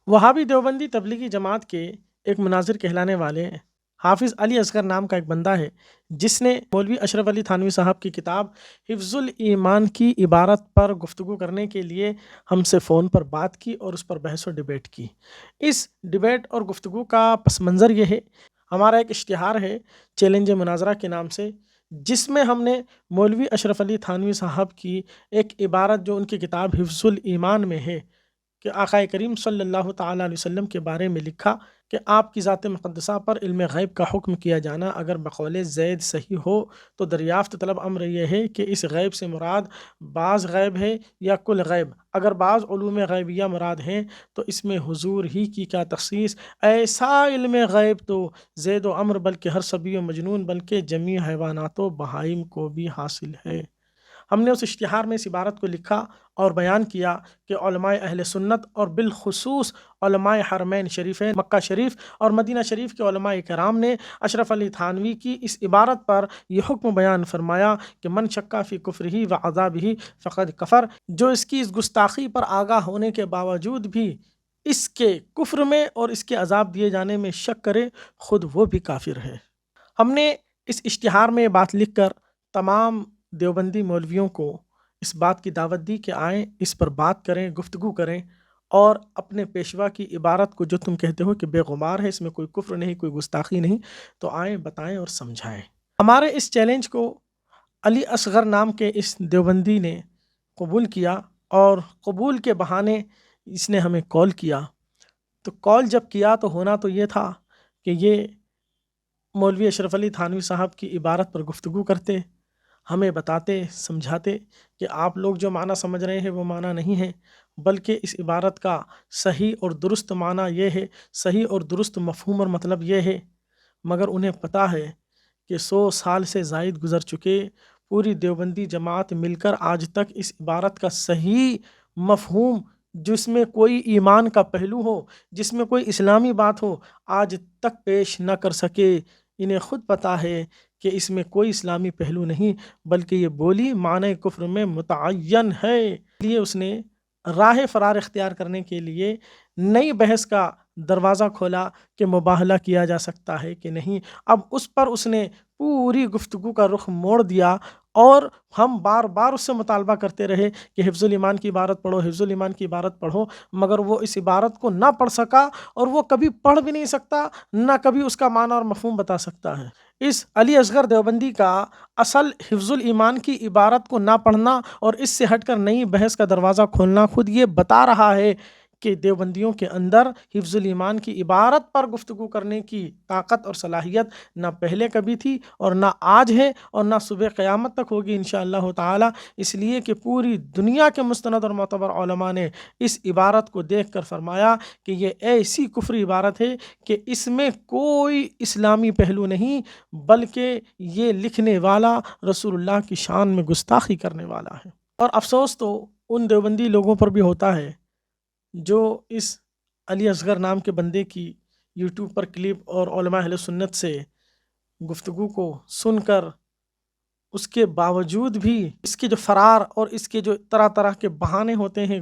وہابی دیوبندی تبلیغی جماعت کے ایک مناظر کہلانے والے حافظ علی اصغر نام کا ایک بندہ ہے، جس نے مولوی اشرف علی تھانوی صاحب کی کتاب حفظ الایمان کی عبارت پر گفتگو کرنے کے لیے ہم سے فون پر بات کی اور اس پر بحث و ڈبیٹ کی۔ اس ڈبیٹ اور گفتگو کا پس منظر یہ ہے، ہمارا ایک اشتہار ہے چیلنج مناظرہ کے نام سے، جس میں ہم نے مولوی اشرف علی تھانوی صاحب کی ایک عبارت جو ان کی کتاب حفظ الایمان میں ہے کہ آقا کریم صلی اللہ تعالیٰ علیہ وسلم کے بارے میں لکھا کہ آپ کی ذات مقدسہ پر علم غیب کا حکم کیا جانا اگر بقول زید صحیح ہو تو دریافت طلب امر یہ ہے کہ اس غیب سے مراد بعض غیب ہے یا کل غیب، اگر بعض علوم غیبیہ مراد ہیں تو اس میں حضور ہی کی کیا تخصیص، ایسا علم غیب تو زید و عمر بلکہ ہر صبی و مجنون بلکہ جمیع حیوانات و بہائم کو بھی حاصل ہے۔ ہم نے اس اشتہار میں اس عبارت کو لکھا اور بیان کیا کہ علماء اہل سنت اور بالخصوص علماء حرمین شریفین مکہ شریف اور مدینہ شریف کے علماء کرام نے اشرف علی تھانوی کی اس عبارت پر یہ حکم بیان فرمایا کہ من شکا فی کفرہ و عذابہ فقد کفر، جو اس کی اس گستاخی پر آگاہ ہونے کے باوجود بھی اس کے کفر میں اور اس کے عذاب دیے جانے میں شک کرے، خود وہ بھی کافر ہے۔ ہم نے اس اشتہار میں بات لکھ کر تمام دیوبندی مولویوں کو اس بات کی دعوت دی کہ آئیں اس پر بات کریں، گفتگو کریں اور اپنے پیشوا کی عبارت کو جو تم کہتے ہو کہ بے غبار ہے، اس میں کوئی کفر نہیں، کوئی گستاخی نہیں، تو آئیں بتائیں اور سمجھائیں۔ ہمارے اس چیلنج کو علی اصغر نام کے اس دیوبندی نے قبول کیا اور قبول کے بہانے اس نے ہمیں کال کیا۔ تو کال جب کیا تو ہونا تو یہ تھا کہ یہ مولوی اشرف علی تھانوی صاحب کی عبارت پر گفتگو کرتے، ہمیں بتاتے، سمجھاتے کہ آپ لوگ جو معنی سمجھ رہے ہیں وہ معنی نہیں ہے، بلکہ اس عبارت کا صحیح اور درست معنی یہ ہے، صحیح اور درست مفہوم اور مطلب یہ ہے، مگر انہیں پتہ ہے کہ 100 سال سے زائد گزر چکے، پوری دیوبندی جماعت مل کر آج تک اس عبارت کا صحیح مفہوم جس میں کوئی ایمان کا پہلو ہو، جس میں کوئی اسلامی بات ہو، آج تک پیش نہ کر سکے۔ انہیں خود پتہ ہے کہ اس میں کوئی اسلامی پہلو نہیں، بلکہ یہ بولی معنی کفر میں متعین ہے۔ اس لیے اس نے راہ فرار اختیار کرنے کے لیے نئی بحث کا دروازہ کھولا کہ مباہلہ کیا جا سکتا ہے کہ نہیں۔ اب اس پر اس نے پوری گفتگو کا رخ موڑ دیا اور ہم بار بار اس سے مطالبہ کرتے رہے کہ حفظ الایمان کی عبارت پڑھو، حفظ الایمان کی عبارت پڑھو، مگر وہ اس عبارت کو نہ پڑھ سکا اور وہ کبھی پڑھ بھی نہیں سکتا، نہ کبھی اس کا معنی اور مفہوم بتا سکتا ہے۔ اس علی اصغر دیوبندی کا اصل حفظ الایمان کی عبارت کو نہ پڑھنا اور اس سے ہٹ کر نئی بحث کا دروازہ کھولنا خود یہ بتا رہا ہے کہ دیوبندیوں کے اندر حفظ الایمان کی عبارت پر گفتگو کرنے کی طاقت اور صلاحیت نہ پہلے کبھی تھی اور نہ آج ہے اور نہ صبح قیامت تک ہوگی انشاءاللہ تعالی، اس لیے کہ پوری دنیا کے مستند اور معتبر علماء نے اس عبارت کو دیکھ کر فرمایا کہ یہ ایسی کفری عبارت ہے کہ اس میں کوئی اسلامی پہلو نہیں، بلکہ یہ لکھنے والا رسول اللہ کی شان میں گستاخی کرنے والا ہے۔ اور افسوس تو ان دیوبندی لوگوں پر بھی ہوتا ہے جو اس علی اصغر نام کے بندے کی یوٹیوب پر کلپ اور علماء اہل سنت سے گفتگو کو سن کر اس کے باوجود بھی اس کے جو فرار اور اس کے جو طرح طرح کے بہانے ہوتے ہیں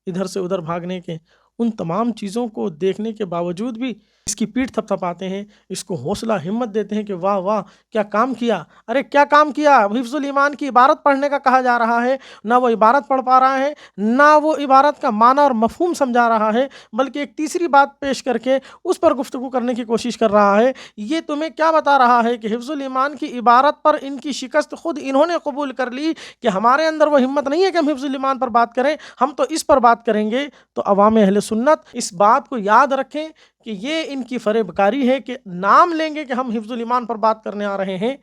ادھر سے ادھر بھاگنے کے، ان تمام چیزوں کو دیکھنے کے باوجود بھی اس کی پیٹھ تھپ تھپاتے ہیں، اس کو حوصلہ ہمت دیتے ہیں کہ واہ واہ کیا کام کیا۔ ارے کیا کام کیا؟ حفظ الایمان کی عبارت پڑھنے کا کہا جا رہا ہے، نہ وہ عبارت پڑھ پا رہا ہے، نہ وہ عبارت کا معنی اور مفہوم سمجھا رہا ہے، بلکہ ایک تیسری بات پیش کر کے اس پر گفتگو کرنے کی کوشش کر رہا ہے۔ یہ تمہیں کیا بتا رہا ہے کہ حفظ الایمان کی عبارت پر ان کی شکست خود انہوں نے قبول کر لی کہ ہمارے اندر وہ ہمت نہیں ہے کہ ہم حفظ الایمان پر بات کریں، ہم تو اس پر بات کریں گے۔ تو عوام اہل سنت اس بات کو یاد رکھیں کہ یہ ان کی فریب کاری ہے کہ نام لیں گے کہ ہم حفظ الایمان پر بات کرنے آ رہے ہیں،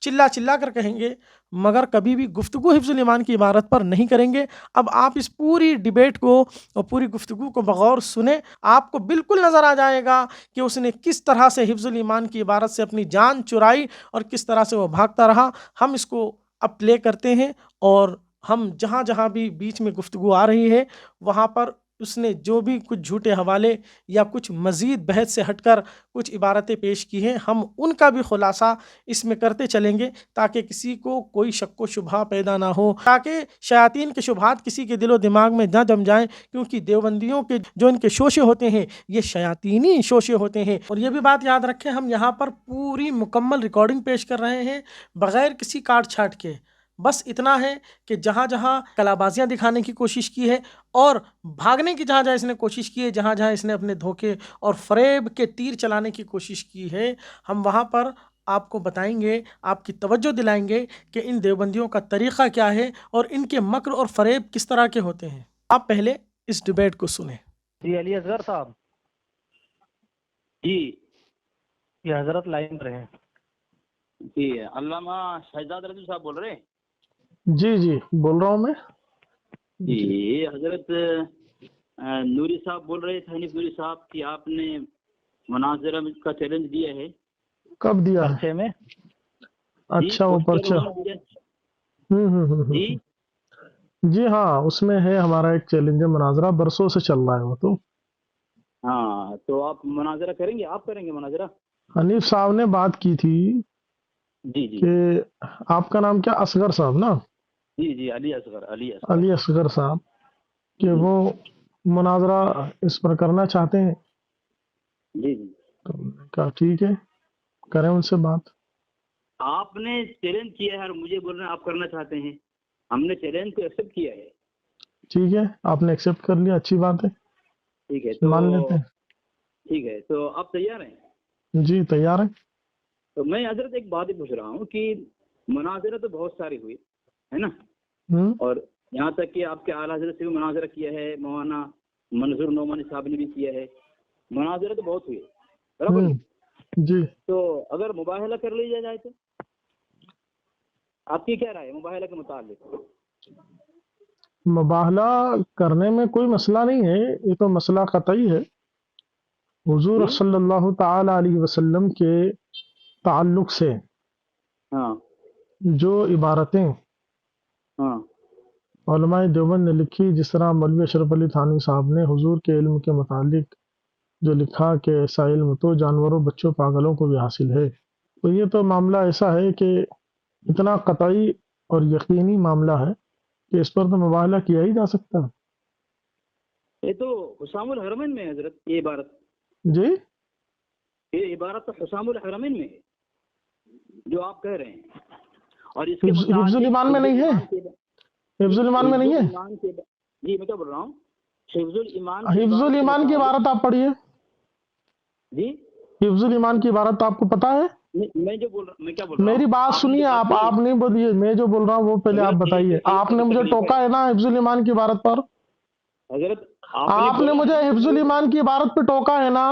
چلا چلا کر کہیں گے، مگر کبھی بھی گفتگو حفظ الایمان کی عبارت پر نہیں کریں گے۔ اب آپ اس پوری ڈیبیٹ کو اور پوری گفتگو کو بغور سنیں، آپ کو بالکل نظر آ جائے گا کہ اس نے کس طرح سے حفظ الایمان کی عبارت سے اپنی جان چرائی اور کس طرح سے وہ بھاگتا رہا۔ ہم اس کو اب پلے کرتے ہیں اور ہم جہاں جہاں بھی بیچ میں گفتگو آ رہی ہے وہاں پر اس نے جو بھی کچھ جھوٹے حوالے یا کچھ مزید بحث سے ہٹ کر کچھ عبارتیں پیش کی ہیں، ہم ان کا بھی خلاصہ اس میں کرتے چلیں گے تاکہ کسی کو کوئی شک و شبہ پیدا نہ ہو، تاکہ شیاطین کے شبہات کسی کے دل و دماغ میں نہ جم جائیں، کیونکہ دیوبندیوں کے جو ان کے شوشے ہوتے ہیں یہ شیاطینی شوشے ہوتے ہیں۔ اور یہ بھی بات یاد رکھیں، ہم یہاں پر پوری مکمل ریکارڈنگ پیش کر رہے ہیں بغیر کسی کاٹ چھاٹ کے۔ بس اتنا ہے کہ جہاں جہاں کلا بازیاں دکھانے کی کوشش کی ہے اور بھاگنے کی جہاں جہاں اس نے کوشش کی ہے، جہاں جہاں اس نے اپنے دھوکے اور فریب کے تیر چلانے کی کوشش کی ہے، ہم وہاں پر آپ کو بتائیں گے، آپ کی توجہ دلائیں گے کہ ان دیوبندیوں کا طریقہ کیا ہے اور ان کے مکر اور فریب کس طرح کے ہوتے ہیں۔ آپ پہلے اس ڈیبیٹ کو سنیں۔ جی علی اصغر صاحب، جی یہ حضرت لائن پر ہیں۔ جی علامہ شہزاد رضوی صاحب بول رہے ہیں؟ جی جی بول رہا ہوں میں۔ جی حضرت نوری صاحب بول رہے تھے، حنیف نوری صاحب، کہ آپ نے مناظرہ کا چیلنج دیا ہے۔ کب دیا ہے؟ پرچے میں۔ اچھا وہ پرچہ، جی جی ہاں اس میں ہے ہمارا ایک چیلنج مناظرہ، برسوں سے چل رہا ہے وہ تو۔ ہاں تو آپ مناظرہ کریں گے؟ آپ کریں گے مناظرہ؟ حنیف صاحب نے بات کی تھی جی جی کہ آپ کا نام کیا، اصغر صاحب نا؟ جی جی علی اصغر، علی اصغر علی اصغر صاحب، کہ وہ مناظرہ اس پر کرنا چاہتے ہیں، جی جی۔ تو میں نے کہا ٹھیک ہے کریں ان سے بات۔ آپ نے چیلنج کیا ہے اور مجھے بول رہے ہیں آپ کرنا چاہتے ہیں، ہم نے چیلنج کو ایکسیپٹ کیا ہے۔ ٹھیک ہے آپ نے ایکسیپٹ کر لیا، اچھی بات ہے، ٹھیک ہے، تو مان لیتے ٹھیک ہے، تو آپ تیار ہیں؟ ہیں۔ جی تیار ہے۔ تو میں حضرت ایک بات ہی پوچھ رہا ہوں کہ مناظرہ تو بہت ساری ہوئی ہے نا، اور یہاں تک کہ آپ کے اعلیٰ حضرت سے بھی مناظرہ کیا ہے، مولانا منظور نعمانی صاحب نے بھی کیا ہے، مناظرہ تو بہت ہوئی، برابر؟ جی تو اگر مباہلہ کر لیا جائے تو آپ کی کیا رائے ہے مباہلہ کے متعلق؟ مباہلہ کرنے میں کوئی مسئلہ نہیں ہے، یہ تو مسئلہ قطعی ہے۔ حضور جی؟ صلی اللہ تعالی علیہ وسلم کے تعلق سے ہاں جو عبارتیں ہاں علماء دیوبند نے لکھی، جس طرح مولوی اشرف علی تھانوی صاحب نے حضور کے علم کے متعلق جو لکھا کہ ایسا علم تو جانوروں، بچوں، پاگلوں کو بھی حاصل ہے، تو یہ تو معاملہ ایسا ہے کہ اتنا قطعی اور یقینی معاملہ ہے کہ اس پر تو مباہلہ کیا ہی جا سکتا ہے۔ یہ تو حسام الحرمین میں ہے حضرت، یہ عبارت، جی یہ عبارت تو حسام الحرمین میں ہے جو آپ کہہ رہے ہیں، اور اس کے حفظ الایمان میں نہیں ہے؟ حفظ الایمان میں نہیں ہے؟ جی میں کیا بول رہا ہوں، حفظ الایمان حفظ الایمان کی عبارت آپ پڑھیے، جی حفظ الایمان کی عبارت آپ کو پتا ہے؟ میں جو بول رہا، میں کیا بول رہا ہوں، میری بات سنیے، آپ نہیں بولیے، میں جو بول رہا ہوں وہ پہلے آپ بتائیے۔ آپ نے مجھے ٹوکا ہے نا حفظ الایمان کی عبارت پر؟ حضرت آپ نے مجھے حفظ الایمان کی عبارت پہ ٹوکا ہے نا،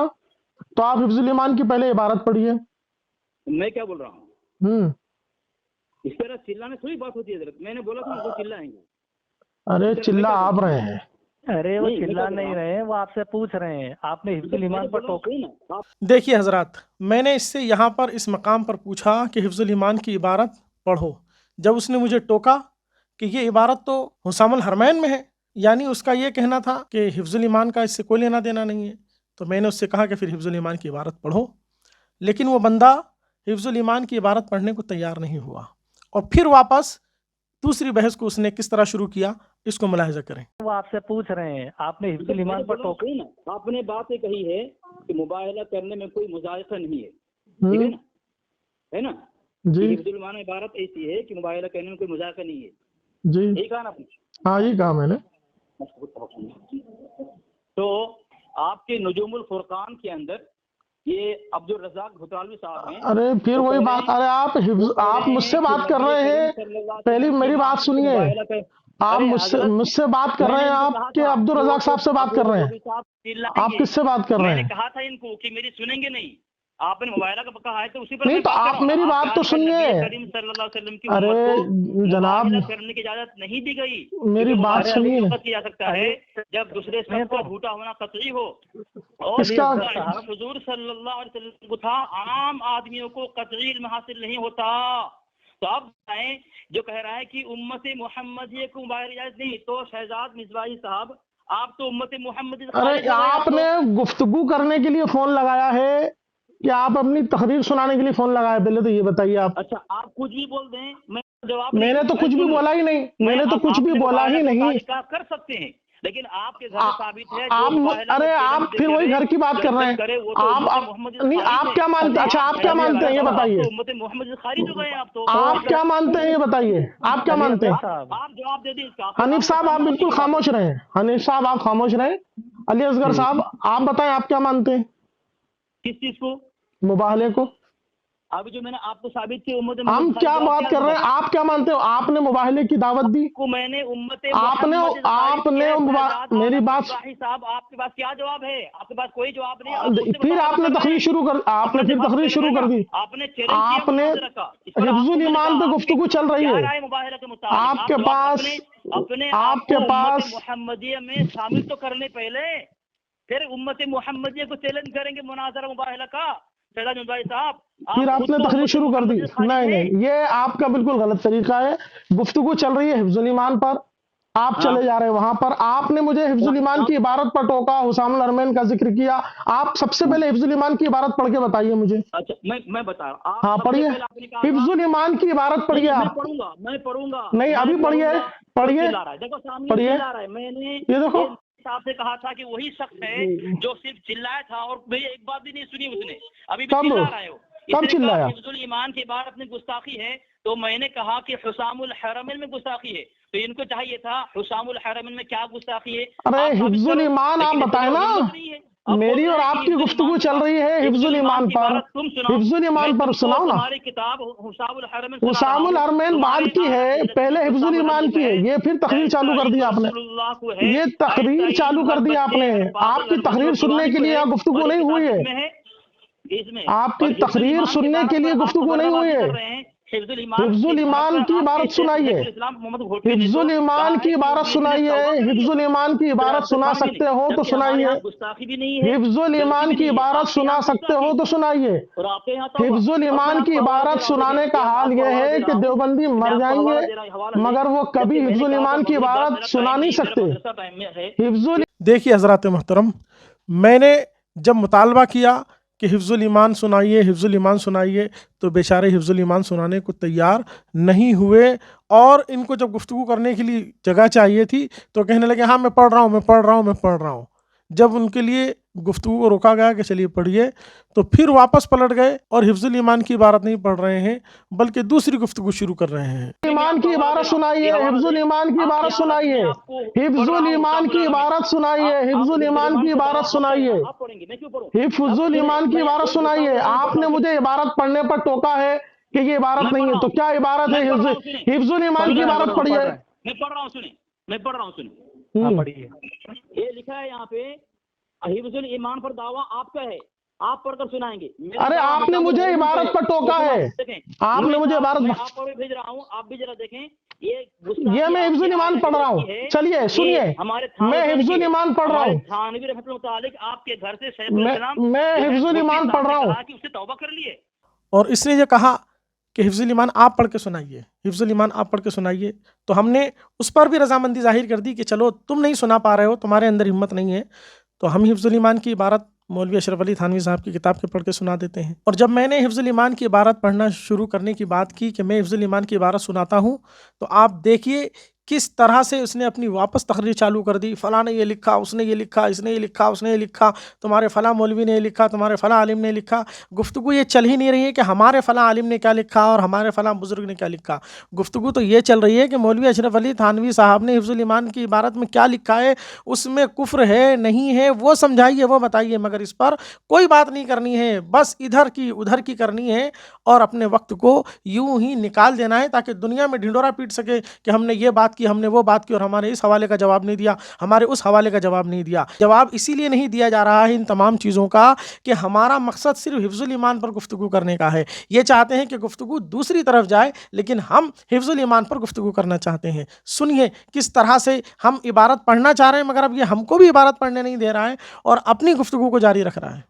تو آپ حفظ الایمان کی پہلے عبارت پڑھیے۔ میں کیا بول رہا ہوں، ہوں اس طرح چلانے تھوڑی بات ہوتی ہے حضرت، میں نے بولا تھا وہ چلائیں گے۔ ارے چلا آپ رہے ہیں۔ ارے وہ چلا نہیں رہے ہیں، وہ آپ سے پوچھ رہے ہیں، آپ نے حفظ الایمان پر ٹوکا۔ دیکھیے حضرات، میں نے اس سے یہاں پر اس مقام پر پوچھا کہ حفظ الایمان کی عبارت پڑھو، جب اس نے مجھے ٹوکا کہ یہ عبارت تو حسام الحرمین میں ہے، یعنی اس کا یہ کہنا تھا کہ حفظ الایمان کا اس سے کوئی لینا دینا نہیں ہے، تو میں نے اس سے کہا کہ پھر حفظ الایمان کی عبارت پڑھو، لیکن وہ بندہ حفظ الایمان کی عبارت پڑھنے کو تیار نہیں ہوا، اور پھر واپس دوسری بحث کو اس نے کس طرح شروع کیا، اس کو ملاحظہ کریں۔ وہ آپ سے پوچھ رہے ہیں، آپ نے حفظ الایمان پر ٹوکا۔ آپ نے بات یہ کہی ہے کہ مباہلہ کرنے میں کوئی مذائقہ نہیں ہے، ٹھیک ہے نا، ہے نا جی حفظ الایمان عبارت ایسی ہے کہ مباہلہ کرنے میں کوئی مذائقہ نہیں ہے، جی یہی کہا نا آپ نے؟ ہاں یہ کہا میں نے۔ تو آپ کے نجوم الفرقان کے اندر یہ عبد الرزاق بھترالوی صاحب ہیں۔ ارے پھر وہی بات، ارے آپ مجھ سے بات کر رہے ہیں، پہلی میری بات سنیے، آپ مجھ سے بات کر رہے ہیں، آپ کے عبد الرزاق صاحب سے بات کر رہے ہیں، آپ کس سے بات کر رہے ہیں؟ میں نے کہا تھا ان کو کہ میری سنیں گے نہیں، آپ نے مباہلہ کا کہا ہے تو اسی پر نہیں میں تو بات کر آپ رہا ہوں۔ میری بات تو سنیے۔ کریم صلی اللہ علیہ وسلم کی ارے امت کو جناب مباہلہ کرنے کی اجازت نہیں دی گئی، میری بات سنیے۔ کیا جا سکتا ہے جب دوسرے شخص کا جھوٹا ہونا قطعی ہو، اور اس کا حضور صلی اللہ علیہ وسلم کو تھا، عام آدمیوں کو قطعی علم حاصل نہیں ہوتا۔ تو آپ بتائیں، جو کہہ رہا ہے کہ امت محمدیہ کو مباہلہ اجازت نہیں، تو شہزاد مصباحی صاحب آپ تو امت محمد سے ارے خارج ہو گئے آپ نے گفتگو کرنے کے لیے فون لگایا ہے کہ آپ اپنی تقریر سنانے کے لیے فون لگایا؟ پہلے تو یہ بتائیے آپ۔ اچھا آپ کچھ بھی بول دیں میں جواب میں نہیں نے دوں تو میں کچھ بھی سنوں بولا ہی نہیں، میں نے تو کچھ بھی بولا ہی نہیں۔ مطالعہ کر سکتے ہیں لیکن آپ کے گھر میں ثابت ہے جو آپ مباہلہ ارے کا آپ چیلنج پھر وہی گھر کی بات کر رہے ہیں۔ کرے وہ تو آپ امت محمد سے نہیں، خارج آپ ہے۔ کیا مانتے ہیں؟ اچھا آپ کیا مانتے ہیں یہ آپ بتائیے، تو امت محمد سے خارج ہو گئے ہیں آپ تو۔ آپ کیا مانتے ہیں یہ بتائیے، آپ کیا علی مانتے اصغر ہیں؟ صاحب، آپ جواب دے دیں اس کا۔ حنیف صاحب آپ بالکل خاموش رہیں، حنیف صاحب آپ خاموش رہیں۔ علی اصغر جی صاحب آپ بتائیں آپ کیا مانتے ہیں کس چیز کو؟ مباہلے کو؟ ابھی جو میں نے آپ کو ثابت کی امت ہم محمد کیا خارج، بات کر رہے ہیں؟ آپ کیا مانتے ہو؟ آپ نے مباہلے کی دعوت دی؟ کو میں نے امت آپ نے محمد خارج کیا ہے۔ شہزاد میری عالم بات اصلاحی صاحب آپ کے پاس کیا جواب ہے؟ آپ کے پاس کوئی جواب نہیں۔ آپ مجھ سے پھر آپ مطالبہ نے کر رہے تقریر ہیں۔ شروع کر آپ نے اپنا پھر دماغ تقریر پہ شروع لگائے کر نا، دی۔ آپ نے چیلنج کیا آپ نے مناظرہ کا۔ اس پر حفظ آپ کو میں نے الایمان کہا پہ آپ کی گفتگو چل رہی کیا ہے، رائے مباہلہ کے متعلق؟ آپ کے جواب پاس اپنے آپ آپ کو کے امت پاس محمدیہ میں شامل تو کرنے پہلے، پھر امت محمدیہ کو چیلنج کریں گے مناظرہ مباہلہ کا۔ شہزاد نوربھائی صاحب پھر آپ آپ خود نے تو تقریر امت شروع کر دی۔ محمدیہ سے خارج نہیں ہیں۔ نہیں، یہ آپ کا بالکل غلط طریقہ ہے۔ گفتگو چل رہی ہے حفظ الایمان پر، آپ ہاں۔ چلے جا رہے ہیں وہاں پر۔ آپ نے مجھے حفظ الایمان کی عبارت پر ٹوکا، حسام الحرمین کا ذکر کیا۔ آپ سب سے پہلے حفظ الایمان کی عبارت پڑھ کے بتائیے مجھے۔ اچھا میں بتا رہا ہوں۔ ہاں آپ سب سے پڑھیے، پہلے آپ نے کہا حفظ تھا الایمان کی عبارت پڑھیے نہیں، آپ۔ میں پڑھوں گا نہیں ابھی پڑھیے، کوئی پڑھیے چلا رہا ہے، دیکھو سامنے پڑھیے، چلا رہا ہے۔ میں نے یہ دیکھو صاحب سے کہا تھا کہ وہی شخص ہے جو صرف چلایا تھا اور میری ایک بات بھی نہیں سنی اس نے، ابھی بھی کب چلا رہا ہے وہ۔ اس کب نے کہا چلایا؟ حفظ الایمان کی عبارت میں گستاخی ہے، تو میں نے کہا کہ حسام الحرمین میں گستاخی ہے، تو ان کو چاہیے تھا حسام الحرمین میں کیا گستاخی ہے ارے آپ ثابت حفظ کرو، الایمان آپ لیکن اس بتائیں کو نا، ہمت نہیں ہے۔ اب بول میری رہے اور ہیں آپ کہ کی حفظ گفتگو الایمان چل رہی ہے حفظ الایمان کی پر۔ عبارت تم سناؤ، حفظ میں الایمان پر تم کو سناؤ نا۔ تمہاری کتاب حسام الحرمین سنا رہا حسام ہوں۔ الحرمین بعد کی ہے، پہلے حفظ الایمان کی ہے۔ یہ پھر تقریر چالو کر دی آپ نے، یہ تقریر چالو کر دی آپ نے۔ آپ کی تقریر سننے کے لیے یہاں گفتگو نہیں ہوئی ہے، آپ کی تقریر سننے کے لیے گفتگو نہیں ہوئی ہے۔ حفظ الایمان کی عبارت سنائیے، حفظ الایمان کی عبارت سنائیے، حفظ الایمان کی عبارت سنا سکتے ہو تو سنائیے، حفظ الایمان کی عبارت سنا سکتے ہو تو سنائیے۔ حفظ الایمان کی عبارت سنانے کا حال یہ ہے کہ دیوبندی مر جائیں گے مگر وہ کبھی حفظ الایمان کی عبارت سنا نہیں سکتے۔ دیکھیے حضرات محترم، میں نے جب مطالبہ کیا کہ حفظ الایمان سنائیے، حفظ الایمان سنائیے، تو بیچارے حفظ الایمان سنانے کو تیار نہیں ہوئے، اور ان کو جب گفتگو کرنے کے لیے جگہ چاہیے تھی تو کہنے لگے ہاں میں پڑھ رہا ہوں، میں پڑھ رہا ہوں، میں پڑھ رہا ہوں۔ جب ان کے لیے گفتگو کو روکا گیا کہ چلیے پڑھیے، تو پھر واپس پلٹ گئے اور حفظ الایمان کی عبارت نہیں پڑھ رہے ہیں بلکہ دوسری گفتگو شروع کر رہے ہیں۔ ایمان کی عبارت سنائیے، حفظ الایمان کی عبارت سنائیے، حفظ الایمان کی عبارت سنائیے، حفظ الایمان کی عبارت سنائیے، حفظ الایمان کی عبارت سنائیے۔ آپ نے مجھے عبارت پڑھنے پر ٹوکا ہے کہ یہ عبارت نہیں ہے، تو کیا عبارت ہے؟ حفظ الایمان کی عبارت پڑھیے۔ میں پڑھ رہا ہوں سنیں، میں پڑھ رہا ہوں سنیں۔ پڑھیے۔ یہ لکھا ہے یہاں پہ حفظ الایمان پر دعویٰ آپ کا ہے، آپ پڑھ کر سنائیں گے۔ ارے آپ نے مجھے عبارت پر ٹوکا ہے، آپ نے مجھے عبارت میں آپ پر بھیج رہا ہوں، آپ بھی ذرا دیکھیں۔ یہ میں حفظ الایمان پڑھ رہا ہوں، چلیے سنیے، میں حفظ الایمان پڑھ رہا ہوں، تھانوی رحمۃ اللہ متعلق آپ کے گھر سے شیخ الاسلام میں حفظ الایمان پڑھ رہا ہوں۔ کہ اس سے توبہ کر لیے، اور اس نے یہ کہا کہ حفظ الایمان آپ پڑھ کے سنائیے، حفظ الایمان آپ پڑھ کے سنائیے، تو ہم نے اس پر بھی رضامندی ظاہر کر دی کہ چلو تم نہیں سنا پا رہے ہو، تمہارے اندر ہمت نہیں ہے، تو ہم حفظ الایمان کی عبارت مولوی اشرف علی تھانوی صاحب کی کتاب کے پڑھ کے سنا دیتے ہیں۔ اور جب میں نے حفظ الایمان کی عبارت پڑھنا شروع کرنے کی بات کی کہ میں حفظ الایمان کی عبارت سناتا ہوں، تو آپ دیکھیے کس طرح سے اس نے اپنی واپس تقریر چالو کر دی۔ فلاں نے یہ لکھا، اس نے یہ لکھا، اس نے یہ لکھا، اس نے یہ لکھا، تمہارے فلاں مولوی نے یہ لکھا، تمہارے فلاں عالم نے لکھا۔ گفتگو یہ چل ہی نہیں رہی ہے کہ ہمارے فلاں عالم نے کیا لکھا اور ہمارے فلاں بزرگ نے کیا لکھا، گفتگو تو یہ چل رہی ہے کہ مولوی اشرف علی تھانوی صاحب نے حفظ الایمان کی عبارت میں کیا لکھا ہے، اس میں کفر ہے نہیں ہے وہ سمجھائیے، وہ بتائیے، مگر اس پر کوئی بات نہیں کرنی ہے، بس ادھر کی ادھر کی کرنی ہے اور اپنے وقت کو یوں ہی نکال دینا ہے تاکہ دنیا میں ڈھنڈورا پیٹ سکے کہ ہم نے یہ بات کی، ہم نے وہ بات کی، اور ہمارے اس حوالے کا جواب نہیں دیا، ہمارے اس حوالے کا جواب نہیں دیا۔ جواب اسی لیے نہیں دیا جا رہا ہے ان تمام چیزوں کا کہ ہمارا مقصد صرف حفظ الایمان پر گفتگو کرنے کا ہے۔ یہ چاہتے ہیں کہ گفتگو دوسری طرف جائے لیکن ہم حفظ الایمان پر گفتگو کرنا چاہتے ہیں۔ سنیے کس طرح سے ہم عبارت پڑھنا چاہ رہے ہیں مگر اب یہ ہم کو بھی عبارت پڑھنے نہیں دے رہا ہے اور اپنی گفتگو کو جاری رکھ رہا ہے۔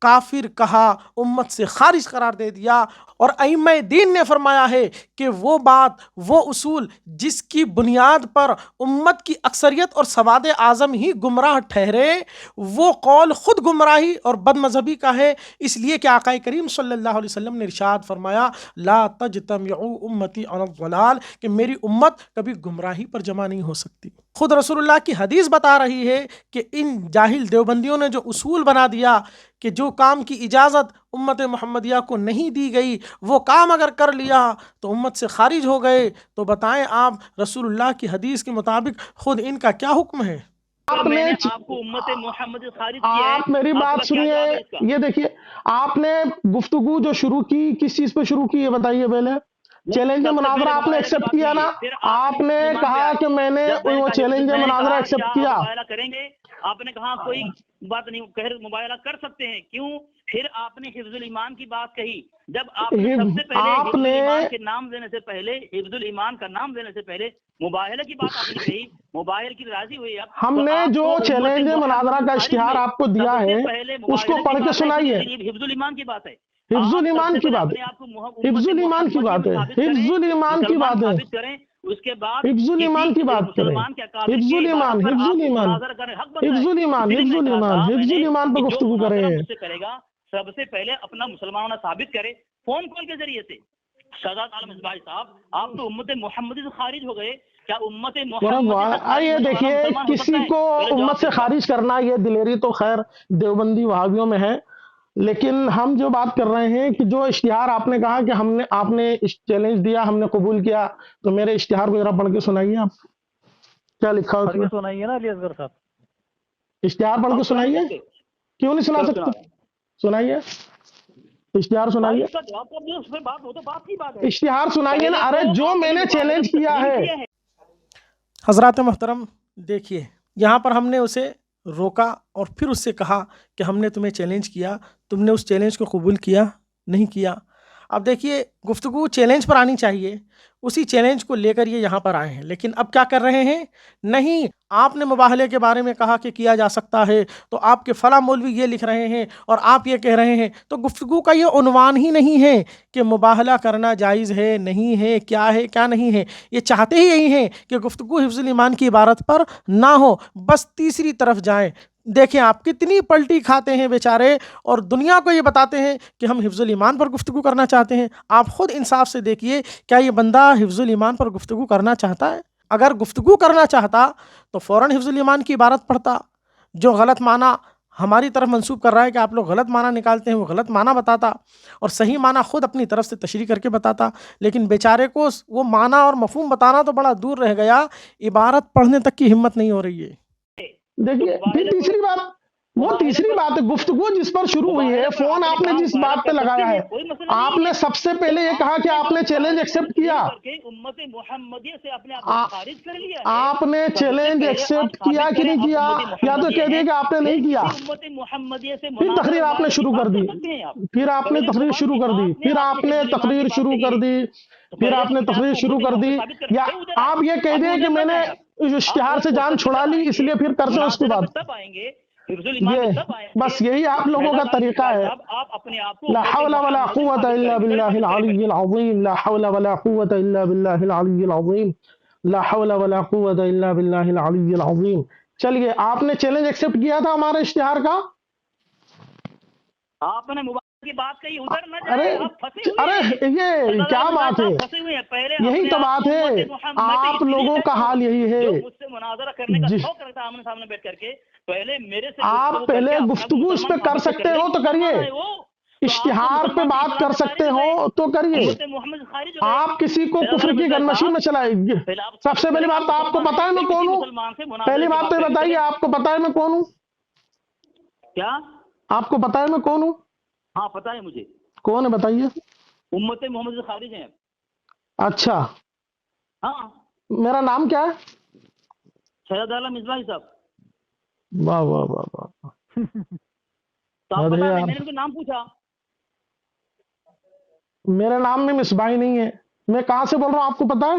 کافر کہا، امت سے خارج قرار دے دیا۔ اور ائمہ دین نے فرمایا ہے کہ وہ بات، وہ اصول جس کی بنیاد پر امت کی اکثریت اور سواد اعظم ہی گمراہ ٹھہرے، وہ قول خود گمراہی اور بد مذہبی کا ہے۔ اس لیے کہ آقا کریم صلی اللہ علیہ وسلم نے ارشاد فرمایا لا تجتمع امتی علی الضلال، کہ میری امت کبھی گمراہی پر جمع نہیں ہو سکتی۔ خود رسول اللہ کی حدیث بتا رہی ہے کہ ان جاہل دیوبندیوں نے جو اصول بنا دیا کہ جو کام کی اجازت امت محمدیہ کو نہیں دی گئی وہ کام اگر کر لیا تو امت سے خارج ہو گئے، تو بتائیں آپ رسول اللہ کی حدیث کے مطابق خود ان کا کیا حکم ہے؟ میں نے آپ کو امت محمد خارج کیا ہے، آپ میری بات سنیے، یہ دیکھیے آپ نے گفتگو جو شروع کی کس چیز پہ شروع کی یہ بتائیے پہلے۔ چیلنج مناظرہ آپ نے ایکسپٹ کیا نا، آپ نے کہا کہ میں نے وہ چیلنج مناظرہ ایکسپٹ کیا۔ مباہلہ کریں گے، آپ نے کہا کوئی بات نہیں، مباہلہ کر سکتے ہیں، کیوں؟ پھر آپ نے حفظ الایمان کی بات کہی، جب آپ نے سب سے پہلے حفظ الایمان کے نام دینے سے پہلے، حفظ الایمان کا نام دینے سے پہلے مباہلہ کی بات آپ نے کہی، مباہلہ کی راضی ہوئی آپ۔ ہم نے جو چیلنج مناظرہ کا اشتہار آپ کو دیا ہے اس کو پڑھ کے سنائیے۔ حفظ الایمان کی بات ہے، حفظ الایمان کی بات ہے، حفظ الایمان کی بات ہے، حفظ الایمان کی بات ہے، اس کے بعد حفظ الایمان کی بات کریں، حفظ الایمان، حفظ الایمان، حفظ الایمان، حفظ الایمان، حفظ الایمان پہ گفتگو کریں۔ سب سے پہلے اپنا مسلمان ثابت کرے فون کال کے ذریعے سے۔ شہزاد عالم مصباحی صاحب، آپ تو امت محمدی سے خارج ہو گئے، کیا امت محمدی؟ یہ دیکھیے کسی کو امت سے خارج کرنا یہ دلیری تو خیر دیوبندی وہابیوں میں ہے، لیکن ہم جو بات کر رہے ہیں کہ جو اشتہار آپ نے کہا کہ آپ نے چیلنج دیا، ہم نے قبول کیا، تو میرے اشتہار کو ذرا پڑھ کے سنائیے آپ کیا لکھا ہو اس میں۔ سنائیے نا علی اصغر صاحب، اشتہار پڑھ کے سنائیے، کیوں نہیں سنا سکتے؟ سنائیے اشتہار سنائیے، اشتہار سنائیے نا۔ ارے جو میں نے چیلنج کیا ہے۔ حضرات محترم دیکھیے، یہاں پر ہم نے اسے روکا اور پھر اس سے کہا کہ ہم نے تمہیں چیلنج کیا، تم نے اس چیلنج کو قبول کیا نہیں کیا۔ اب دیکھیے گفتگو چیلنج پر آنی چاہیے، اسی چیلنج کو لے کر یہ یہاں پر آئے ہیں، لیکن اب کیا کر رہے ہیں؟ نہیں، آپ نے مباہلے کے بارے میں کہا کہ کیا جا سکتا ہے تو آپ کے فلاں مولوی یہ لکھ رہے ہیں اور آپ یہ کہہ رہے ہیں، تو گفتگو کا یہ عنوان ہی نہیں ہے کہ مباہلہ کرنا جائز ہے نہیں ہے کیا نہیں ہے۔ یہ چاہتے ہی یہی ہیں کہ گفتگو حفظ الایمان کی عبارت پر نہ ہو، بس تیسری طرف جائیں۔ دیکھیں آپ کتنی پلٹی کھاتے ہیں بیچارے، اور دنیا کو یہ بتاتے ہیں کہ ہم حفظ الایمان پر گفتگو کرنا چاہتے ہیں۔ آپ خود انصاف سے دیکھیے، کیا یہ بندہ حفظ الایمان پر گفتگو کرنا چاہتا ہے؟ اگر گفتگو کرنا چاہتا تو فوراً حفظ الایمان کی عبارت پڑھتا۔ جو غلط معنی ہماری طرف منسوب کر رہا ہے کہ آپ لوگ غلط معنی نکالتے ہیں، وہ غلط معنی بتاتا اور صحیح معنی خود اپنی طرف سے تشریح کر کے بتاتا، لیکن بیچارے کو وہ معنی اور مفہوم بتانا تو بڑا دور رہ گیا، عبارت پڑھنے تک کی ہمت نہیں ہو رہی ہے۔ دیکھیے پھر تیسری بات، وہ تیسری بات ہے، گفتگو جس پر شروع ہوئی ہے، فون آپ نے جس بات پہ لگایا ہے، آپ نے سب سے پہلے یہ کہا کہ آپ نے چیلنج ایکسپٹ کیا، آپ نے چیلنج ایکسپٹ کیا کہ نہیں کیا، یا تو کہہ دیا کہ آپ نے نہیں کیا، پھر تقریر آپ نے شروع کر دی، پھر آپ نے تقریر شروع کر دی، پھر آپ نے تقریر شروع کر دی، پھر آپ نے تقریر شروع کر دی، یا آپ یہ کہہ دیں کہ میں نے اشتہار سے جان چھڑا لی اس لیے پھر کرتے اس کے بعد، یہ بس یہی آپ لوگوں کا طریقہ ہے۔ لا حول ولا قوة الا باللہ العلی العظیم، لا حول ولا قوة الا باللہ العلی العظیم، لا حول ولا قوة الا باللہ العلی العظیم۔ چلیے آپ نے چیلنج ایکسپٹ کیا تھا ہمارے اشتہار کا، آپ نے موبائل کی بات کہی، ادھر نہ جائیں، ارے یہ کیا بات ہے، یہی تو بات ہے، آپ لوگوں کا حال یہی ہے، مجھ سے مناظرہ کرنے کا شوق رکھتا ہے آمنے سامنے بیٹھ کر کے، پہلے میرے سے آپ پہلے گفتگو اس پہ کر سکتے ہو تو کریے، اشتہار پہ بات کر سکتے ہو تو کریے، آپ کسی کو کفر کی گنمشی میں چلائیں گے۔ سب سے پہلی بات آپ کو پتا ہے میں کون ہوں، پہلی بات تو یہ بتائیے آپ کو پتا ہے میں کون ہوں؟ کیا آپ کو پتا ہے میں کون ہوں؟ ہاں پتا ہے مجھے، کون ہے بتائیے؟ امت محمد سے خارج ہیں۔ اچھا ہاں، میرا نام کیا ہے؟ شہزاد عالم مصباحی صاحب۔ واہ واہ واہ واہ، تو آپ بتا دیں، میں نے ان کا نام پوچھا، میرا نام میں مصباحی نہیں ہے، میں کہاں سے بول رہا ہوں آپ کو پتا ہے؟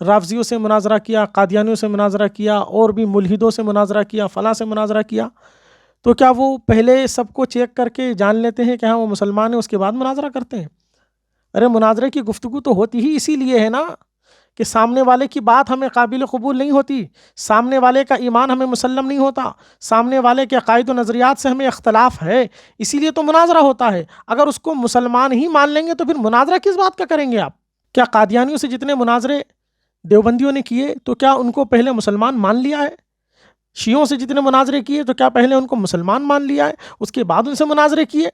رافضیوں سے مناظرہ کیا، قادیانیوں سے مناظرہ کیا، اور بھی ملحدوں سے مناظرہ کیا، فلاں سے مناظرہ کیا، تو کیا وہ پہلے سب کو چیک کر کے جان لیتے ہیں کہ ہاں وہ مسلمان ہیں، اس کے بعد مناظرہ کرتے ہیں؟ ارے مناظرے کی گفتگو تو ہوتی ہی اسی لیے ہے نا کہ سامنے والے کی بات ہمیں قابل قبول نہیں ہوتی، سامنے والے کا ایمان ہمیں مسلم نہیں ہوتا، سامنے والے کے عقائد و نظریات سے ہمیں اختلاف ہے، اسی لیے تو مناظرہ ہوتا ہے۔ اگر اس کو مسلمان ہی مان لیں گے تو پھر مناظرہ کس بات کا کریں گے آپ؟ کیا قادیانیوں سے جتنے مناظرے دیوبندیوں نے کیے تو کیا ان کو پہلے مسلمان مان لیا ہے؟ شیعوں سے جتنے مناظرے کیے تو کیا پہلے ان کو مسلمان مان لیا ہے، اس کے بعد ان سے مناظرے کیے؟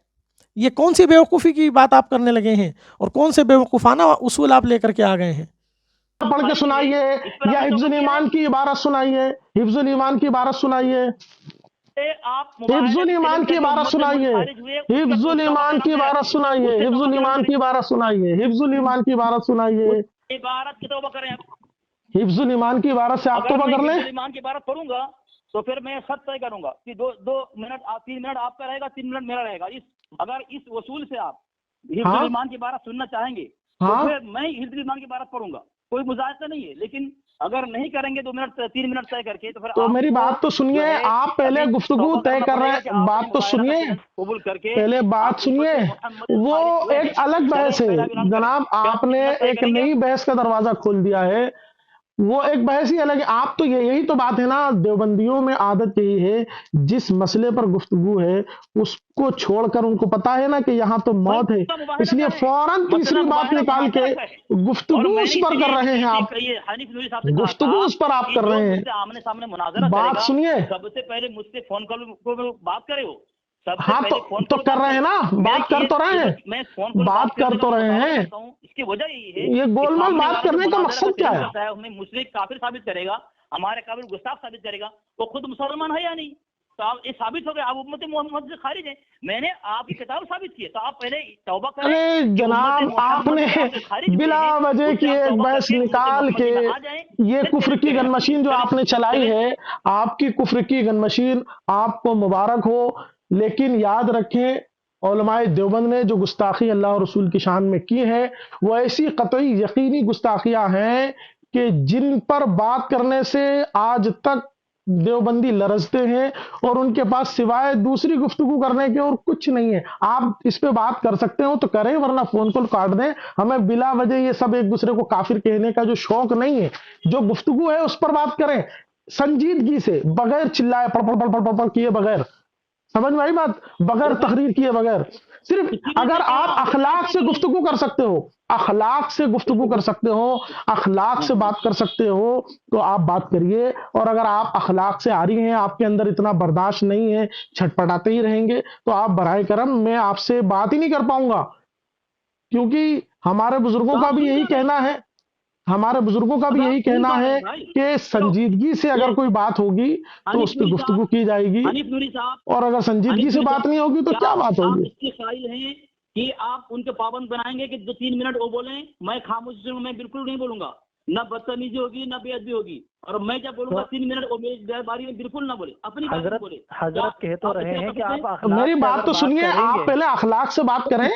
یہ کون سی بیوقوفی کی بات آپ کرنے لگے ہیں، اور کون سے بیوقوفانہ اصول آپ لے کر کے آ گئے ہیں؟ پڑھ کے سنائیے، یا حفظ الایمان کی عبارت سنائیے، حفظ الایمان کی عبارت سنائیے، حفظ الایمان کی عبارت سنائیے، حفظ الایمان کی عبارت سنائیے، حفظ الایمان کی عبارت سنائیے، حفظ الایمان کی عبارت سنائیے، عبارت کی توبہ کریں۔ حفظ الایمان کی عبارت سے آپ توبہ کر لیں۔ حفظ الایمان کی عبارت پڑھوں گا تو پھر میں خط طے کروں گا کہ 3 منٹ آپ کا رہے گا، 3 منٹ میرا رہے گا۔ اگر اس اصول سے آپ حفظ الایمان کی عبارت سننا چاہیں گے تو پھر میں حفظ الایمان کی عبارت پڑھوں گا، کوئی مذاکرہ نہیں ہے، لیکن اگر نہیں کریں گے 3 منٹ طے کر کے تو پھر تو میری بات تو سنیے، آپ پہلے گفتگو طے کر رہے ہیں، بات تو سنیے، قبول کر کے پہلے بات سنیے، وہ ایک الگ بحث ہے جناب، آپ نے ایک نئی بحث کا دروازہ کھول دیا ہے، وہ ایک بحث ہی الگ ہے۔ آپ تو یہی تو بات ہے نا، دیوبندیوں میں عادت یہی ہے، جس مسئلے پر گفتگو ہے اس کو چھوڑ کر ان کو پتا ہے نا کہ یہاں تو موت ہے، اس لیے فوراً تیسری بات نکال کے گفتگو اس پر کر رہے ہیں آپ، گفتگو اس پر آپ کر رہے ہیں۔ آمنے سامنے مناظرہ بات سنیے، سب سے پہلے مجھ سے فون کال بات کرے ہو، ہاں تو کر رہے ہیں نا، بات کر تو رہے ہیں، بات کر تو رہے ہیں، اس کی وجہ یہی ہے یہ گول مال بات کرنے کا مقصد کیا ہے؟ ہمیں مشرک کافر ثابت کرے گا، ہمارے قابل گستاخ ثابت کرے گا، وہ خود مسلمان ہے یا نہیں؟ تو آپ یہ ثابت ہو گئے، آپ امت محمد سے خارج ہیں، میں نے آپ کی کتاب ثابت کی ہے، تو آپ پہلے توبہ کریں۔ ارے جناب، آپ نے بلا وجہ کی ایک بحث نکال کے یہ کفر کی گن مشین جو آپ نے چلائی ہے، آپ کی کفر کی گن مشین آپ کو مبارک ہو، لیکن یاد رکھیں علماء دیوبند نے جو گستاخی اللہ اور رسول کی شان میں کی ہے وہ ایسی قطعی یقینی گستاخیاں ہیں کہ جن پر بات کرنے سے آج تک دیوبندی لرزتے ہیں، اور ان کے پاس سوائے دوسری گفتگو کرنے کے اور کچھ نہیں ہے۔ آپ اس پہ بات کر سکتے ہو تو کریں، ورنہ فون کال کاٹ دیں۔ ہمیں بلا وجہ یہ سب ایک دوسرے کو کافر کہنے کا جو شوق نہیں ہے، جو گفتگو ہے اس پر بات کریں سنجیدگی سے، بغیر چلائے پڑ پڑ پڑ پڑ پڑ کیے بغیر، سمجھ میں آئی بات، بغیر تقریر کیے بغیر، صرف اگر آپ اخلاق سے گفتگو کر سکتے ہو، اخلاق سے گفتگو کر سکتے ہو، اخلاق سے بات کر سکتے ہو تو آپ بات کریے، اور اگر آپ اخلاق سے آ رہی ہیں، آپ کے اندر اتنا برداشت نہیں ہے، چھٹپٹاتے ہی رہیں گے تو آپ برائے کرم میں آپ سے بات ہی نہیں کر پاؤں گا، کیونکہ ہمارے بزرگوں کا بھی یہی کہنا ہے، ہمارے بزرگوں کا بھی یہی کہنا ہے کہ سنجیدگی سے اگر کوئی بات ہوگی تو اس پہ گفتگو کی جائے گی، حنیف نوری صاحب، اور اگر سنجیدگی سے بات نہیں ہوگی تو کیا بات ہوگی؟ آپ اس کے قائل ہیں کہ آپ ان کے پابند بنائیں گے کہ جو 3 منٹ وہ بولیں میں خاموش ہوں، میں بالکل نہیں بولوں گا، نہ بدتمیزی ہوگی نہ بے ادبی ہوگی، اور میں جب بولوں گا 3 منٹ وہ میری باری میں بالکل نہ بولے، اپنی بات میں بولے۔ حضرت کہہ تو رہے ہیں کہ آپ اخلاق میری سے بات اگر تو سنیے، کریں آپ گے، پہلے اخلاق سے بات کریں،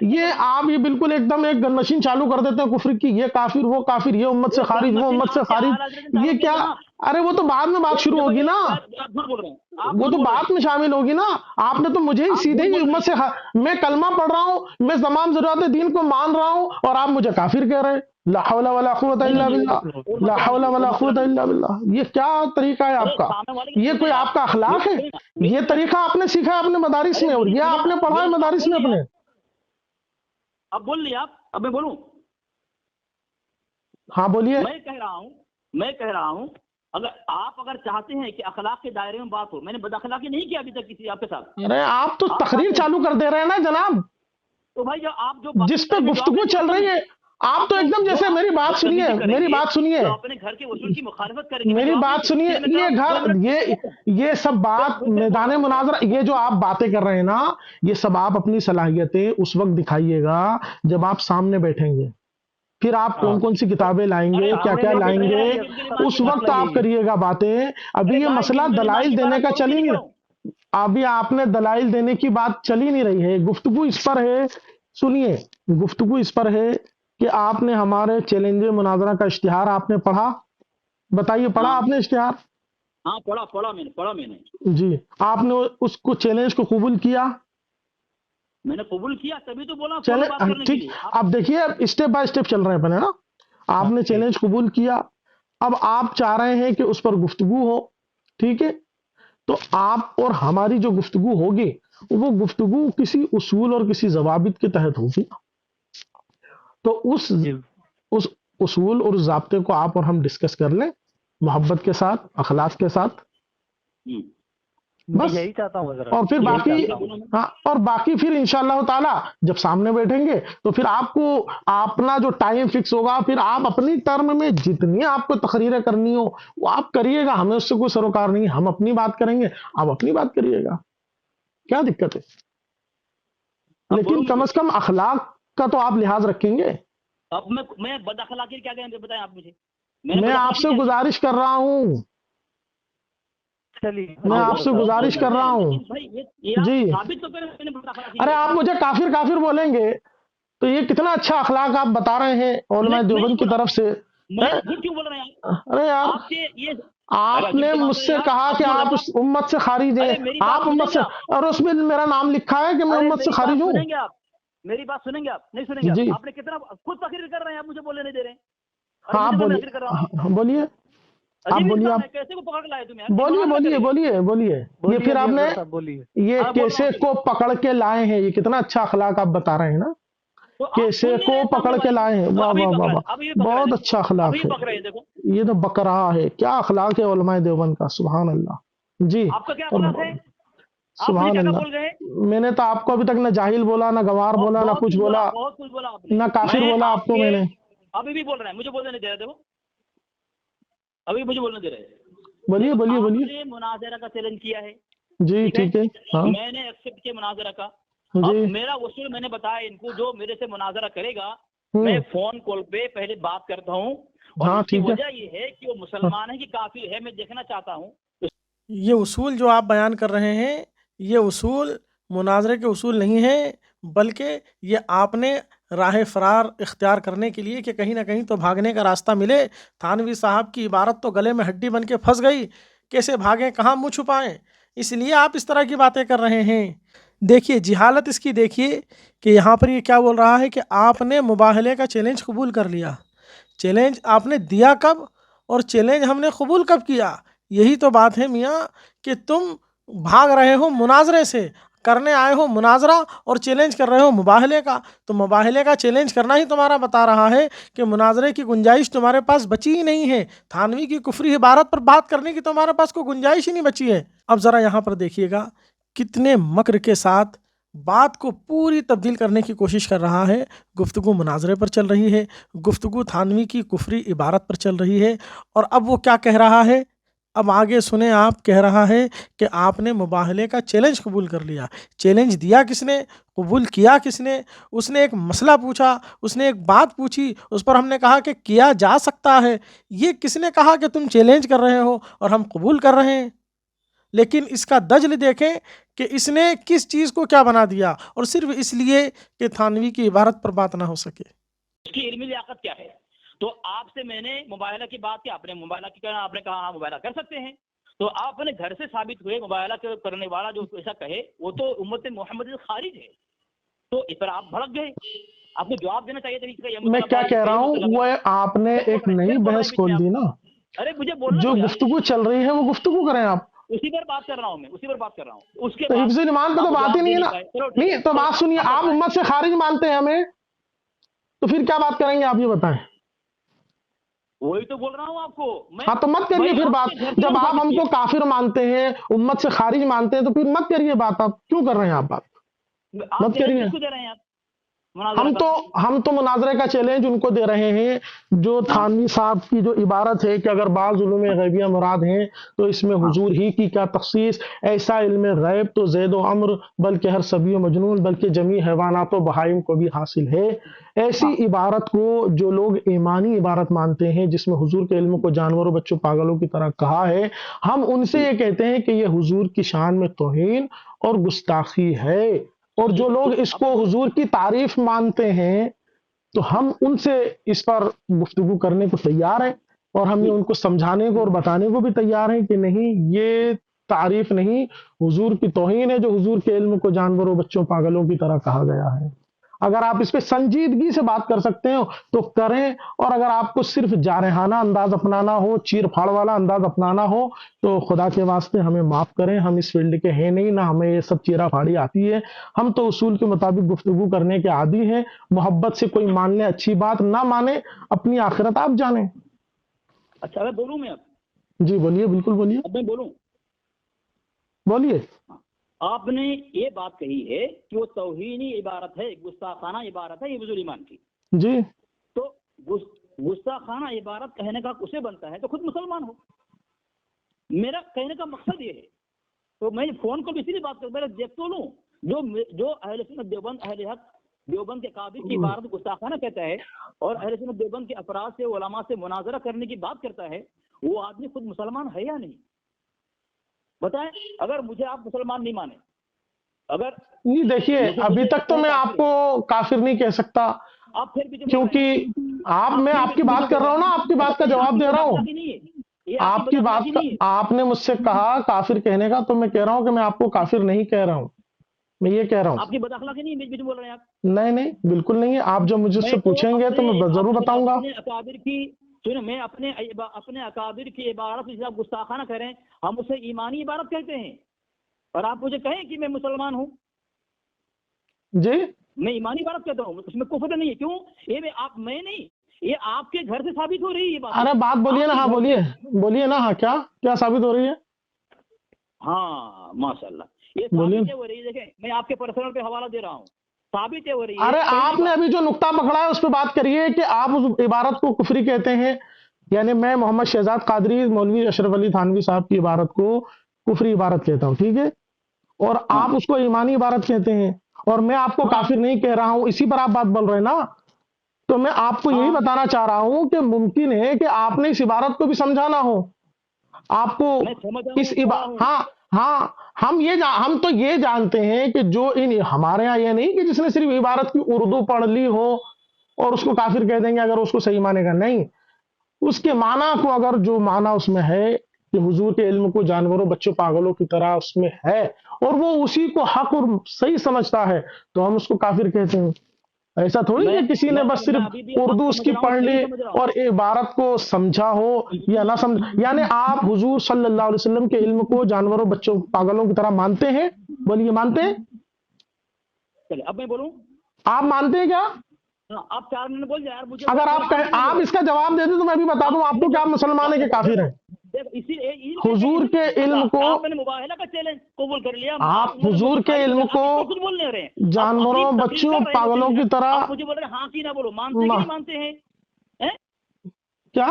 یہ آپ یہ بالکل ایک دم ایک گن مشین چالو کر دیتے ہیں کفر کی، یہ کافر وہ کافر، یہ امت سے خارج وہ امت سے خارج، یہ کیا؟ ارے وہ تو بعد میں بات شروع ہوگی نا، وہ تو بات میں شامل ہوگی نا، آپ نے تو مجھے ہی سیدھے ہی امت سے میں کلمہ پڑھ رہا ہوں، میں تمام ضروریات دین کو مان رہا ہوں، اور آپ مجھے کافر کہہ رہے ہیں، لا حول ولا قوت الا باللہ، لا حول ولا قوت الا باللہ، یہ کیا طریقہ ہے آپ کا؟ یہ کوئی آپ کا اخلاق ہے؟ یہ طریقہ آپ نے سیکھا ہے اپنے مدارس میں، اور یہ آپ نے پڑھا ہے مدارس میں اپنے؟ اب بول لیا، اب میں بولوں؟ ہاں بولیے۔ میں کہہ رہا ہوں اگر چاہتے ہیں کہ اخلاق کے دائرے میں بات ہو، میں نے بد اخلاقی نہیں کیا ابھی تک کسی آپ کے ساتھ۔ ارے آپ تو تقریر چالو کر دے رہے ہیں نا جناب، تو بھائی آپ جو جس پہ گفتگو چل رہی ہے آپ تو ایک دم جیسے، میری بات سنیے، میری بات سنیے، اپنے گھر کے اصول کی مخالفت کریں گے، میری بات سنیے، یہ گھر یہ سب بات میدان مناظرہ، یہ جو آپ باتیں کر رہے ہیں نا، یہ سب آپ اپنی صلاحیتیں اس وقت دکھائیے گا جب آپ سامنے بیٹھیں گے، پھر آپ کون کون سی کتابیں لائیں گے، کیا کیا لائیں گے، اس وقت آپ کریے گا باتیں۔ ابھی یہ مسئلہ دلائل دینے کا چل ہی نہیں، ابھی آپ نے دلائل دینے کی بات چل ہی نہیں رہی ہے، گفتگو اس پر ہے، سنیے، گفتگو اس پر ہے کہ آپ نے ہمارے چیلنج مناظرہ کا اشتہار آپ نے پڑھا؟ بتائیے، پڑھا ہاں آپ نے اشتہار؟ ہاں پڑھا میں نے جی، آپ نے اس کو چیلنج کو قبول کیا؟ میں نے قبول کیا، تبھی تو بولا فون چلے بات کرنے کے ٹھیک، لیے اب دیکھیے اب اسٹیپ بائی اسٹیپ چل رہے ہیں پہلے نا. آپ نے چیلنج قبول کیا، اب آپ چاہ رہے ہیں کہ اس پر گفتگو ہو، ٹھیک ہے؟ تو آپ اور ہماری جو گفتگو ہوگی وہ گفتگو کسی اصول اور کسی ضوابط کے تحت ہوگی. تو اس اصول اور ضابطے کو آپ اور ہم ڈسکس کر لیں محبت کے ساتھ، اخلاق کے ساتھ، میں بس. یہی چاہتا ہوں حضرت، اور پھر یہی باقی، چاہتا ہوں. ہاں، اور باقی پھر انشاءاللہ تعالی جب سامنے بیٹھیں گے تو پھر آپ کو اپنا جو ٹائم فکس ہوگا، پھر آپ اپنی ٹرم میں جتنی آپ کو تقریریں کرنی ہو وہ آپ کریے گا، ہمیں اس سے کوئی سروکار نہیں ہے. ہم اپنی بات کریں گے، آپ اپنی بات کریے گا، کیا دقت ہے؟ لیکن کم از کم اخلاق کا تو آپ لحاظ رکھیں گے. اب میں بد اخلاقی کیا کہیں بتائیں آپ مجھے. میں آپ سے گزارش کر رہا ہوں، میں آپ سے گزارش کر رہا ہوں جی. ارے آپ مجھے کافر بولیں گے تو یہ کتنا اچھا اخلاق آپ بتا رہے ہیں علماء دیوبند کی طرف سے. ارے یار، آپ نے مجھ سے کہا کہ آپ اس امت سے خارج ہیں، آپ امت سے، اور اس میں میرا نام لکھا ہے کہ میں امت سے خارج ہوں. میری بات سنیں گے آپ؟ نہیں سنیں گے جی، آپ نے کتنا خود تقریر کر رہے ہیں، آپ مجھے بولنے نہیں دے رہے ہیں. ہاں آپ بولیے، بولیے آپ بولیے، آپ کیسے کو پکڑ کے لائے تمہیں؟ بولیے. یہ پھر آپ نے یہ کیسے کو پکڑ کے لائے ہیں، یہ کتنا اچھا اخلاق آپ بتا رہے ہیں نا، کیسے کو پکڑ کے لائے ہیں. واہ واہ واہ واہ، بہت اچھا اخلاق ہے. یہ تو بک رہا ہے، کیا اخلاق ہے علماء دیوبند کا، سبحان اللہ. جی، آپ کا کیا اخلاق ہے؟ سبحان اللہ. میں نے تو آپ کو ابھی تک نہ جاہل بولا، نہ گوار بولا، نہ کچھ بولا، بہت کچھ بولا آپ نے، نہ کافر بولا آپ کو میں نے. ابھی بھی بول رہے ہیں، مجھے بولنے نہیں دے رہے. دیکھو ابھی مجھے بولنے دے رہے. بولیے بولیے آپ بولیے. نے مناظرہ کا چیلنج کیا ہے، جی ٹھیک ہے. ہاں میں نے ایکسپٹ کیا مناظرہ کا. اب جی. میرا اصول میں نے بتایا ان کو، جو میرے سے مناظرہ کرے گا میں فون کال پہ پہلے بات کرتا ہوں، اور ہاں اس کی ٹھیک ہے. وجہ یہ ہے کہ وہ مسلمان ہے کہ کافر ہے، میں دیکھنا چاہتا ہوں. یہ اصول جو آپ بیان کر رہے ہیں یہ اصول مناظرے کے اصول نہیں ہیں، بلکہ یہ آپ نے راہ فرار اختیار کرنے کے لیے کہ کہیں نہ کہیں تو بھاگنے کا راستہ ملے. تھانوی صاحب کی عبارت تو گلے میں ہڈی بن کے پھنس گئی، کیسے بھاگیں، کہاں منہ چھپائیں، اس لیے آپ اس طرح کی باتیں کر رہے ہیں. دیکھیے جہالت اس کی دیکھیے کہ یہاں پر یہ کیا بول رہا ہے کہ آپ نے مباہلے کا چیلنج قبول کر لیا. چیلنج آپ نے دیا کب اور چیلنج ہم نے قبول کب کیا؟ یہی تو بات ہے میاں کہ تم بھاگ رہے ہو مناظرے سے، کرنے آئے ہو مناظرہ اور چیلنج کر رہے ہو مباہلے کا. تو مباہلے کا چیلنج کرنا ہی تمہارا بتا رہا ہے کہ مناظرے کی گنجائش تمہارے پاس بچی ہی نہیں ہے. تھانوی کی کفری عبارت پر بات کرنے کی تمہارے پاس کوئی گنجائش ہی نہیں بچی ہے. اب ذرا یہاں پر دیکھیے گا کتنے مکر کے ساتھ بات کو پوری تبدیل کرنے کی کوشش کر رہا ہے. گفتگو مناظرے پر چل رہی ہے، گفتگو تھانوی کی کفری عبارت پر چل رہی ہے، اور اب وہ کیا کہہ رہا ہے؟ اب آگے سنیں، آپ کہہ رہا ہے کہ آپ نے مباہلے کا چیلنج قبول کر لیا. چیلنج دیا کس نے؟ قبول کیا کس نے؟ اس نے ایک مسئلہ پوچھا، اس نے ایک بات پوچھی، اس پر ہم نے کہا کہ کیا جا سکتا ہے. یہ کس نے کہا کہ تم چیلنج کر رہے ہو اور ہم قبول کر رہے ہیں؟ لیکن اس کا دجل دیکھیں کہ اس نے کس چیز کو کیا بنا دیا، اور صرف اس لیے کہ تھانوی کی عبارت پر بات نہ ہو سکے. اس کی علمی لیاقت کیا ہے؟ تو آپ سے میں نے مباہلہ کی بات کی، آپ نے مباہلہ کی کہا، آپ نے کہا ہاں مباہلہ کر سکتے ہیں. تو آپ اپنے گھر سے ثابت ہوئے مباہلہ کرنے والا جو ایسا کہے وہ تو امت محمد سے خارج ہے. تو اس پر آپ بھڑک گئے، آپ کو جواب دینا چاہیے تھا. میں کیا کہہ رہا ہوں، وہ آپ نے ایک نئی بحث کھول دی نا. ارے مجھے بولنا جو گفتگو چل رہی ہے وہ گفتگو کریں آپ. اسی پر بات کر رہا ہوں میں، اسی پر بات کر رہا ہوں. اس کے تو حفظ الایمان پہ تو بات ہی نہیں ہے نا. نہیں تو بات سنیے، آپ امت سے خارج مانتے ہیں ہمیں، تو پھر کیا بات کریں گے آپ یہ بتائیں. وہی تو بول رہا ہوں آپ کو. ہاں تو مت کریے پھر بات. جب آپ ہم کو کافر مانتے ہیں، امت سے خارج مانتے ہیں، تو پھر مت کریے بات. آپ کیوں کر رہے ہیں آپ بات؟ مت کریے. ہم تو مناظرے کا چیلنج ان کو دے رہے ہیں جو تھانوی صاحب کی جو عبارت ہے کہ اگر بعض علوم غیبیہ مراد ہیں تو اس میں حضور ہی کی کیا تخصیص. ایسا علم غیب تو زید و عمر بلکہ ہر صبی و مجنون بلکہ جمیع حیوانات و بہائم کو بھی حاصل ہے. ایسی عبارت کو جو لوگ ایمانی عبارت مانتے ہیں جس میں حضور کے علم کو جانوروں، بچوں، پاگلوں کی طرح کہا ہے، ہم ان سے یہ کہتے ہیں کہ یہ حضور کی شان میں توہین اور گستاخی ہے. اور جو لوگ اس کو حضور کی تعریف مانتے ہیں تو ہم ان سے اس پر گفتگو کرنے کو تیار ہیں، اور ہم یہ ان کو سمجھانے کو اور بتانے کو بھی تیار ہیں کہ نہیں، یہ تعریف نہیں، حضور کی توہین ہے جو حضور کے علم کو جانوروں، بچوں، پاگلوں کی طرح کہا گیا ہے۔ اگر آپ اس پہ سنجیدگی سے بات کر سکتے ہو تو کریں، اور اگر آپ کو صرف جارحانہ انداز اپنانا ہو، چیر پھاڑ والا انداز اپنانا ہو، تو خدا کے واسطے ہمیں معاف کریں، ہم اس فیلڈ کے ہیں نہیں، نہ ہمیں یہ سب چیرا پھاڑی آتی ہے۔ ہم تو اصول کے مطابق گفتگو کرنے کے عادی ہیں، محبت سے کوئی مان لے اچھی بات، نہ مانے اپنی آخرت آپ جانیں۔ اچھا میں بولوں، میں اب جی بولیے، بالکل بولیے، میں بولوں، بولیے۔ آپ نے یہ بات کہی ہے کہ وہ توہینی عبارت ہے، گستاخانہ عبارت ہے حفظ الایمان کی، جی تو گستاخانہ عبارت کہنے کا اسے بنتا ہے تو خود مسلمان ہو۔ میرا کہنے کا مقصد یہ ہے، تو میں فون کو بھی اسی لیے بات کرتا ہوں، دیکھ تو لوں جو اہل سنت دیوبند، اہل حق دیوبند کے قابل کی عبارت گستاخانہ کہتا ہے اور اہل سنت دیوبند کے افراد سے، علماء سے مناظرہ کرنے کی بات کرتا ہے، وہ آدمی خود مسلمان ہے یا نہیں؟ بتائیں۔ اگر مجھے آپ مسلمان نہیں مانے، اگر نہیں، دیکھیے ابھی تک تو میں آپ کو کافر نہیں کہہ سکتا، آپ پھر بھی کیونکہ میں آپ کی بات کر رہا ہوں نا، آپ کی بات کا جواب دے رہا ہوں۔ آپ کی بات کا، آپ نے مجھ سے کہا کافر کہنے کا، تو میں کہہ رہا ہوں کہ میں آپ کو کافر نہیں کہہ رہا ہوں، میں یہ کہہ رہا ہوں۔ آپ کی بد اخلاقی نہیں، بیچ بیچ میں بول رہے ہیں آپ۔ نہیں نہیں، بالکل نہیں ہے، آپ جب مجھ سے پوچھیں گے تو میں ضرور بتاؤں گا۔ میں اپنے اکابر کی عبارت جسے آپ گستاخانہ کہہ رہے ہیں، ہم اسے ایمانی عبارت کہتے ہیں، اور آپ مجھے کہیں کہ میں مسلمان ہوں، جی میں ایمانی عبارت کہتا ہوں، اس میں کفر نہیں ہے۔ کیوں؟ یہ میں نہیں، یہ آپ کے گھر سے ثابت ہو رہی ہے یہ بات۔ ارے بات بولیے نا، ہاں بولیے بولیے نا، ہاں کیا ثابت ہو رہی ہے؟ ہاں ماشاء اللہ، یہ بولیے۔ ثابت ہو رہی ہے۔ دیکھیں میں آپ کے پرسنل پہ حوالہ دے رہا ہوں، ثابت ہو رہی ہے۔ ارے آپ نے ابھی جو نقطہ پکڑا ہے اس پہ بات کریے کہ آپ اس عبارت کو کفری کہتے ہیں، یعنی میں محمد شہزاد قادری مولوی اشرف علی تھانوی صاحب کی عبارت کو کفری عبارت کہتا ہوں، ٹھیک ہے، اور آپ اس کو ایمانی عبارت کہتے ہیں، اور میں آپ کو کافر نہیں کہہ رہا ہوں، اسی پر آپ بات بول رہے ہیں نا۔ تو میں آپ کو یہی بتانا چاہ رہا ہوں کہ ممکن ہے کہ آپ نے اس عبارت کو بھی سمجھانا ہو، آپ کو اس ہاں ہم تو یہ جانتے ہیں کہ جو ہمارے ہاں یہ نہیں کہ جس نے صرف عبارت کی اردو پڑھ لی ہو اور اس کو کافر کہہ دیں گے اگر اس کو صحیح مانے گا، نہیں، اس کے معنی کو، اگر جو معنی اس میں ہے کہ حضور کے علم کو جانوروں، بچوں، پاگلوں کی طرح اس میں ہے، اور وہ اسی کو حق اور صحیح سمجھتا ہے، تو ہم اس کو کافر کہتے ہیں۔ ایسا تھوڑی کہ کسی نے بس صرف اردو اس کی پڑھ لی اور عبارت کو سمجھا ہو یا نہ سمجھا۔ یعنی آپ حضور صلی اللہ علیہ وسلم کے علم کو جانوروں، بچوں، پاگلوں کی طرح مانتے ہیں؟ بولیے، مانتے ہیں؟ چلے اب میں بولوں، آپ مانتے ہیں کیا؟ آپ 4 منٹ بول جائے یار، مجھے اگر آپ اس کا جواب دے دیں تو میں بھی بتا دوں آپ کو کہ آپ مسلمان ہیں کہ کافر ہیں۔ حضور کے علم کو، آپ نے مباہلہ کا چیلنج قبول کر لیا، آپ حضور کے علم کو کچھ بولنے رہے ہیں جانوروں، بچوں، پاگلوں کی طرح، آپ مجھے بول رہے ہیں ہاں کی نہ بولو، مانتے کہ نہیں مانتے ہیں؟ کیا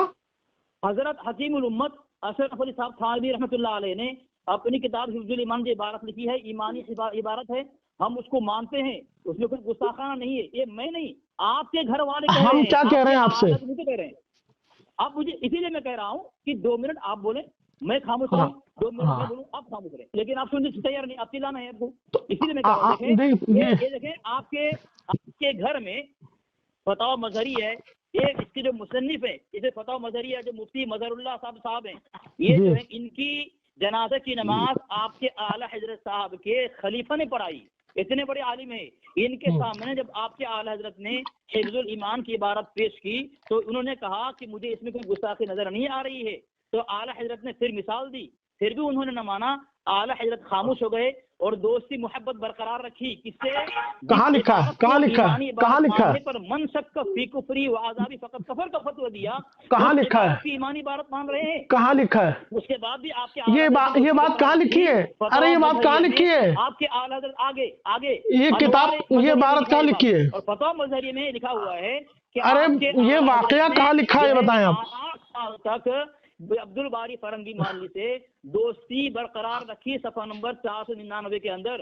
حضرت حکیم الامت اشرف علی صاحب تھانوی رحمۃ اللہ علیہ نے اپنی کتاب حفظ الایمان کی عبارت لکھی ہے، ایمانی عبارت ہے، ہم اس کو مانتے ہیں، اس میں کوئی گستاخانہ نہیں ہے۔ یہ میں نہیں، آپ کے گھر والے کہہ رہے ہیں۔ ہم کیا کہہ رہے ہیں آپ سے؟ کہہ رہے ہیں آپ مجھے، اسی لیے میں کہہ رہا ہوں کہ 2 منٹ آپ بولیں، میں خاموش رہوں، 2 منٹ میں بولوں، آپ خاموش رہیں، لیکن آپ سننے سے تیار نہیں، آپ چلانا ہے آپ کو، اسی لیے میں کہہ رہا ہوں۔ یہ دیکھیں آپ کے گھر میں فتاوی مظہری ہے، ایک اس کے جو مصنف ہے اسے فتاوی مظہری ہے، جو مفتی مظہر اللہ صاحب ہیں، یہ جو ہے ان کی جنازہ کی نماز آپ کے اعلیٰ حضرت صاحب کے خلیفہ نے پڑھائی، اتنے بڑے عالم ہیں، ان کے سامنے جب آپ کے اعلیٰ حضرت نے حفظ الایمان کی عبارت پیش کی تو انہوں نے کہا کہ مجھے اس میں کوئی گستاخی نظر نہیں آ رہی ہے، تو اعلیٰ حضرت نے پھر مثال دی، پھر بھی انہوں نے نہ مانا، اعلیٰ حضرت خاموش ہو گئے اور دوستی محبت برقرار رکھی۔ کس سے؟ کہاں لکھا ہے؟ کہاں لکھا ہے؟ کہاں لکھا ہے؟ پر من شک فی کفری و عذابی فقط کفر کا فتویٰ دیا، کہاں لکھا ہے؟ ایمانی عبارت مان رہے ہیں، کہاں لکھا ہے؟ اس کے بعد بھی آپ کے یہ بات کہاں لکھی ہے؟ ارے یہ بات کہاں لکھی ہے؟ آپ کے اعلیٰ حضرت آگے یہ کتاب، یہ عبارت کہاں لکھی ہے؟ اور فتویٰ مظہری میں لکھا ہوا ہے کہ ارے یہ واقعہ کہاں لکھا ہے بتائیں آپ؟ 8 سال تک عبد الباری فرنگی مانلی سے دوستی برقرار رکھی، صفحہ نمبر 499 کے اندر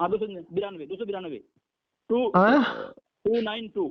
292 292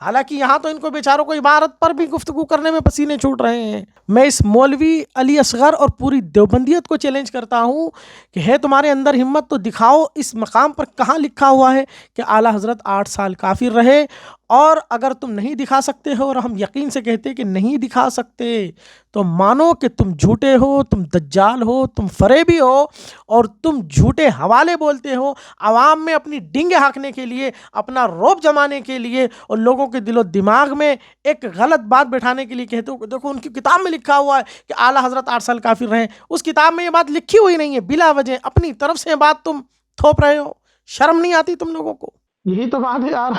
حالانکہ یہاں تو ان کو بیچاروں کو عبارت پر بھی گفتگو کرنے میں پسینے چھوٹ رہے ہیں۔ میں اس مولوی علی اصغر اور پوری دیوبندیت کو چیلنج کرتا ہوں کہ ہے تمہارے اندر ہمت تو دکھاؤ اس مقام پر کہاں لکھا ہوا ہے کہ اعلیٰ حضرت 8 سال کافر رہے، اور اگر تم نہیں دکھا سکتے ہو اور ہم یقین سے کہتے کہ نہیں دکھا سکتے تو مانو کہ تم جھوٹے ہو، تم دجال ہو، تم فریبی ہو، اور تم جھوٹے حوالے بولتے ہو عوام میں اپنی ڈنگے ہانکنے کے لیے، اپنا رعب جمانے کے لیے، اور لوگوں کے دل و دماغ میں ایک غلط بات بٹھانے کے لیے کہتے ہو۔ دیکھو ان کی کتاب میں لکھا ہوا ہے کہ اعلیٰ حضرت 8 سال کافر رہے، اس کتاب میں یہ بات لکھی ہوئی نہیں ہے، بلا وجہ اپنی طرف سے یہ بات تم تھوپ رہے ہو۔ شرم نہیں آتی تم لوگوں کو؟ یہی تو بات ہے یار،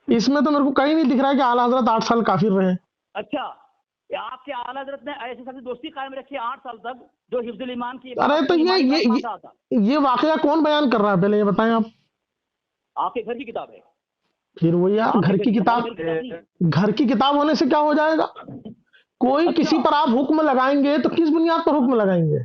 اس میں تو میرے کو کہیں نہیں دکھ رہا ہے کہ اعلیٰ حضرت 8 سال کافر رہے۔ اچھا، آپ کے اعلیٰ حضرت نے ایسے ساتھ دوستی قائم رکھی 8 سال تک جو حفظ الایمان کی ارے تو یہ واقعہ کون بیان کر رہا ہے، پہلے یہ بتائیں آپ۔ آپ کے گھر کی کتاب ہے۔ پھر وہ یار گھر کی کتاب ہونے سے کیا ہو جائے گا؟ کوئی کسی پر آپ حکم لگائیں گے تو کس بنیاد پر حکم لگائیں گے؟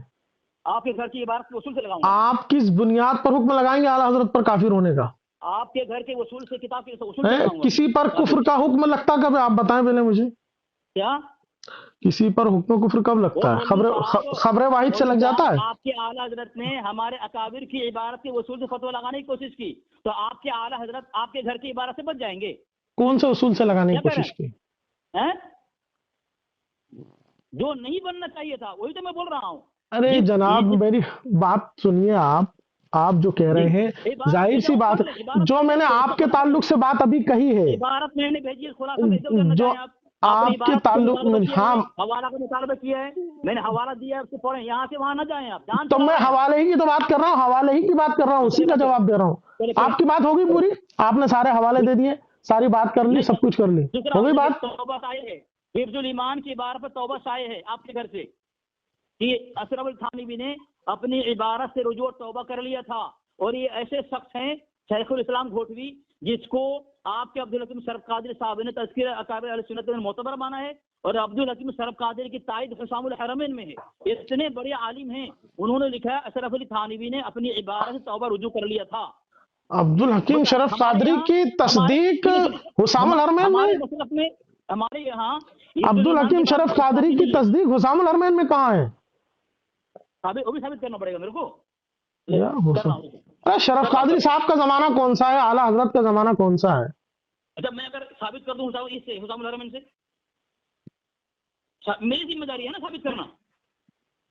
آپ کے گھر کی عبارت کے اصول سے لگاؤں گا۔ آپ کس بنیاد پر حکم لگائیں گے اعلیٰ حضرت پر کافر ہونے کا؟ آپ کے گھر کے اصول سے، کتاب کے اصول سے لگاؤں گا۔ کسی پر کفر کا حکم لگتا کب ہے؟ آپ بتائیں پہلے مجھے، کیا کسی پر حکم کفر کب لگتا ہے؟ خبر واحد سے لگ جاتا ہے؟ آپ کے اعلیٰ حضرت نے ہمارے اکابر کی عبارت کے اصول سے فتویٰ لگانے کی کوشش کی تو آپ کے اعلیٰ حضرت آپ کے گھر کی عبارت سے بچ جائیں گے؟ کون سے اصول سے لگانے کی کوشش کی؟ جو نہیں بننا چاہیے تھا وہی تو میں بول رہا ہوں۔ ارے جناب میری بات سنیے، آپ جو کہہ رہے ہیں ظاہر سی بات ہے، جو میں نے آپ کے تعلق سے بات ابھی کہی ہے، عبارت میں نے بھیجی ہے، خلاصہ میں کرنا جو چاہیں آپ کے تعلق میں، ہاں حوالہ کا مطالبہ کیا ہے، میں نے حوالہ دیا ہے، اس کو پڑھیں، یہاں سے وہاں نہ جائیں آپ۔ تو میں حوالے ہی کی تو بات کر رہا ہوں، حوالے ہی کی بات کر رہا ہوں، اسی کا جواب دے رہا ہوں۔ آپ کی بات ہوگی پوری، آپ نے سارے حوالے دے دیے، ساری بات کر لی، سب کچھ کر لی، ہو گئی بات؟ توبہ شائع ہے، حفظ الایمان کی عبارت پر توبہ شائع ہے آپ کے گھر سے کہ اشرف علی تھانوی نے اپنی عبارت سے رجوع توبہ کر لیا تھا، اور یہ ایسے شخص ہیں شیخ الاسلام گھوٹوی جس کو آپ کے عبدالحکیم شرف قادری صاحب نے تذکرہ اکابر اہل سنت میں معتبر مانا ہے، اور عبدالحکیم شرف قادری کی تائید حسام الحرمین میں ہے۔ اتنے بڑے عالم ہیں، انہوں نے لکھا ہے اشرف علی تھانوی نے اپنی عبارت سے توبہ رجوع کر لیا تھا۔ عبدالحکیم شرف قادری کی تصدیق حسام الحرمین میں؟ ہمارے یہاں عبدالحکیم شرف قادری کی تصدیق حسام الحرمین میں کہاں ہے؟ وہ بھی ثابت کرنا پڑے گا میرے کو۔ شرف قادری صاحب کا زمانہ کون سا ہے؟ اعلیٰ حضرت کا زمانہ کون سا ہے؟ اچھا میں اگر ثابت کر دوں اس سے حسام الحرمین سے، میری ذمہ داری ہے نا ثابت کرنا،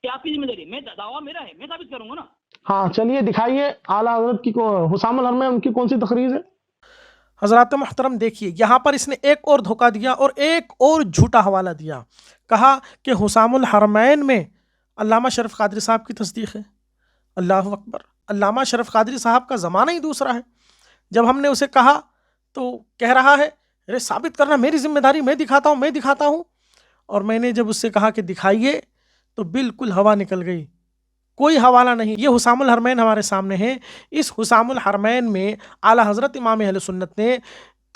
کیا آپ کی ذمہ داری؟ میں دعویٰ میرا ہے، میں ثابت کروں گا نا۔ ہاں چلیے دکھائیے اعلیٰ حضرت کی حسام الحرمین ان کی کون سی تقریر ہے؟ حضرات محترم دیکھیے، یہاں پر اس نے ایک اور دھوکہ دیا اور ایک اور جھوٹا حوالہ دیا، کہا کہ حسام الحرمین میں علامہ شرف قادری صاحب کی تصدیق ہے۔ اللہ اکبر، علامہ شرف قادری صاحب کا زمانہ ہی دوسرا ہے۔ جب ہم نے اسے کہا تو کہہ رہا ہے ارے ثابت کرنا میری ذمہ داری، میں دکھاتا ہوں، اور میں نے جب اس سے کہا کہ دکھائیے تو بالکل ہوا نکل گئی، کوئی حوالہ نہیں۔ یہ حسام الحرمین ہمارے سامنے ہے۔ اس حسام الحرمین میں اعلیٰ حضرت امام اہل سنت نے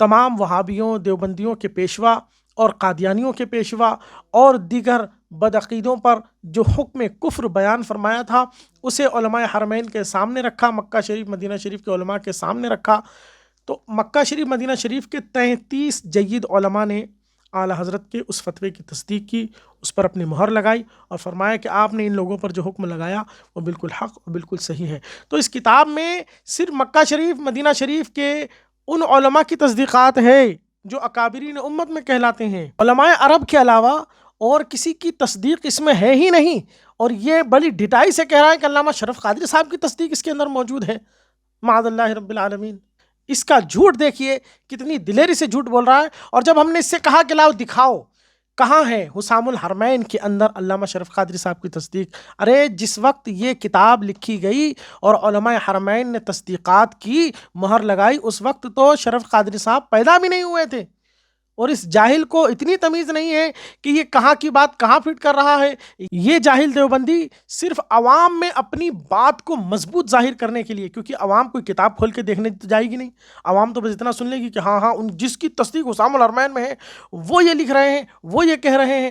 تمام وہابیوں، دیوبندیوں کے پیشوا اور قادیانیوں کے پیشوا اور دیگر بدعقیدوں پر جو حکم کفر بیان فرمایا تھا اسے علماء حرمین کے سامنے رکھا، مکہ شریف مدینہ شریف کے علماء کے سامنے رکھا۔ تو مکہ شریف مدینہ شریف کے 33 جید علماء نے اعلیٰ حضرت کے اس فتوے کی تصدیق کی، اس پر اپنی مہر لگائی اور فرمایا کہ آپ نے ان لوگوں پر جو حکم لگایا وہ بالکل حق اور بالکل صحیح ہے۔ تو اس کتاب میں صرف مکہ شریف مدینہ شریف کے ان علماء کی تصدیقات ہے جو اکابرین امت میں کہلاتے ہیں، علماء عرب کے علاوہ اور کسی کی تصدیق اس میں ہے ہی نہیں۔ اور یہ بڑی ڈٹائی سے کہہ رہا ہے کہ علامہ شرف قادری صاحب کی تصدیق اس کے اندر موجود ہے، معاذ اللہ رب العالمین۔ اس کا جھوٹ دیکھیے، کتنی دلیری سے جھوٹ بول رہا ہے۔ اور جب ہم نے اس سے کہا کہ لاؤ دکھاؤ کہاں ہے حسام الحرمین کے اندر علامہ شرف قادری صاحب کی تصدیق، ارے جس وقت یہ کتاب لکھی گئی اور علماء حرمین نے تصدیقات کی، مہر لگائی، اس وقت تو شرف قادری صاحب پیدا بھی نہیں ہوئے تھے۔ اور اس جاہل کو اتنی تمیز نہیں ہے کہ یہ کہاں کی بات کہاں فٹ کر رہا ہے۔ یہ جاہل دیوبندی صرف عوام میں اپنی بات کو مضبوط ظاہر کرنے کے لیے، کیونکہ عوام کوئی کتاب کھول کے دیکھنے جائے گی نہیں، عوام تو بس اتنا سن لے گی کہ ہاں ان جس کی تصدیق حسام الحرمین میں ہے وہ یہ لکھ رہے ہیں، وہ یہ کہہ رہے ہیں،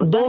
2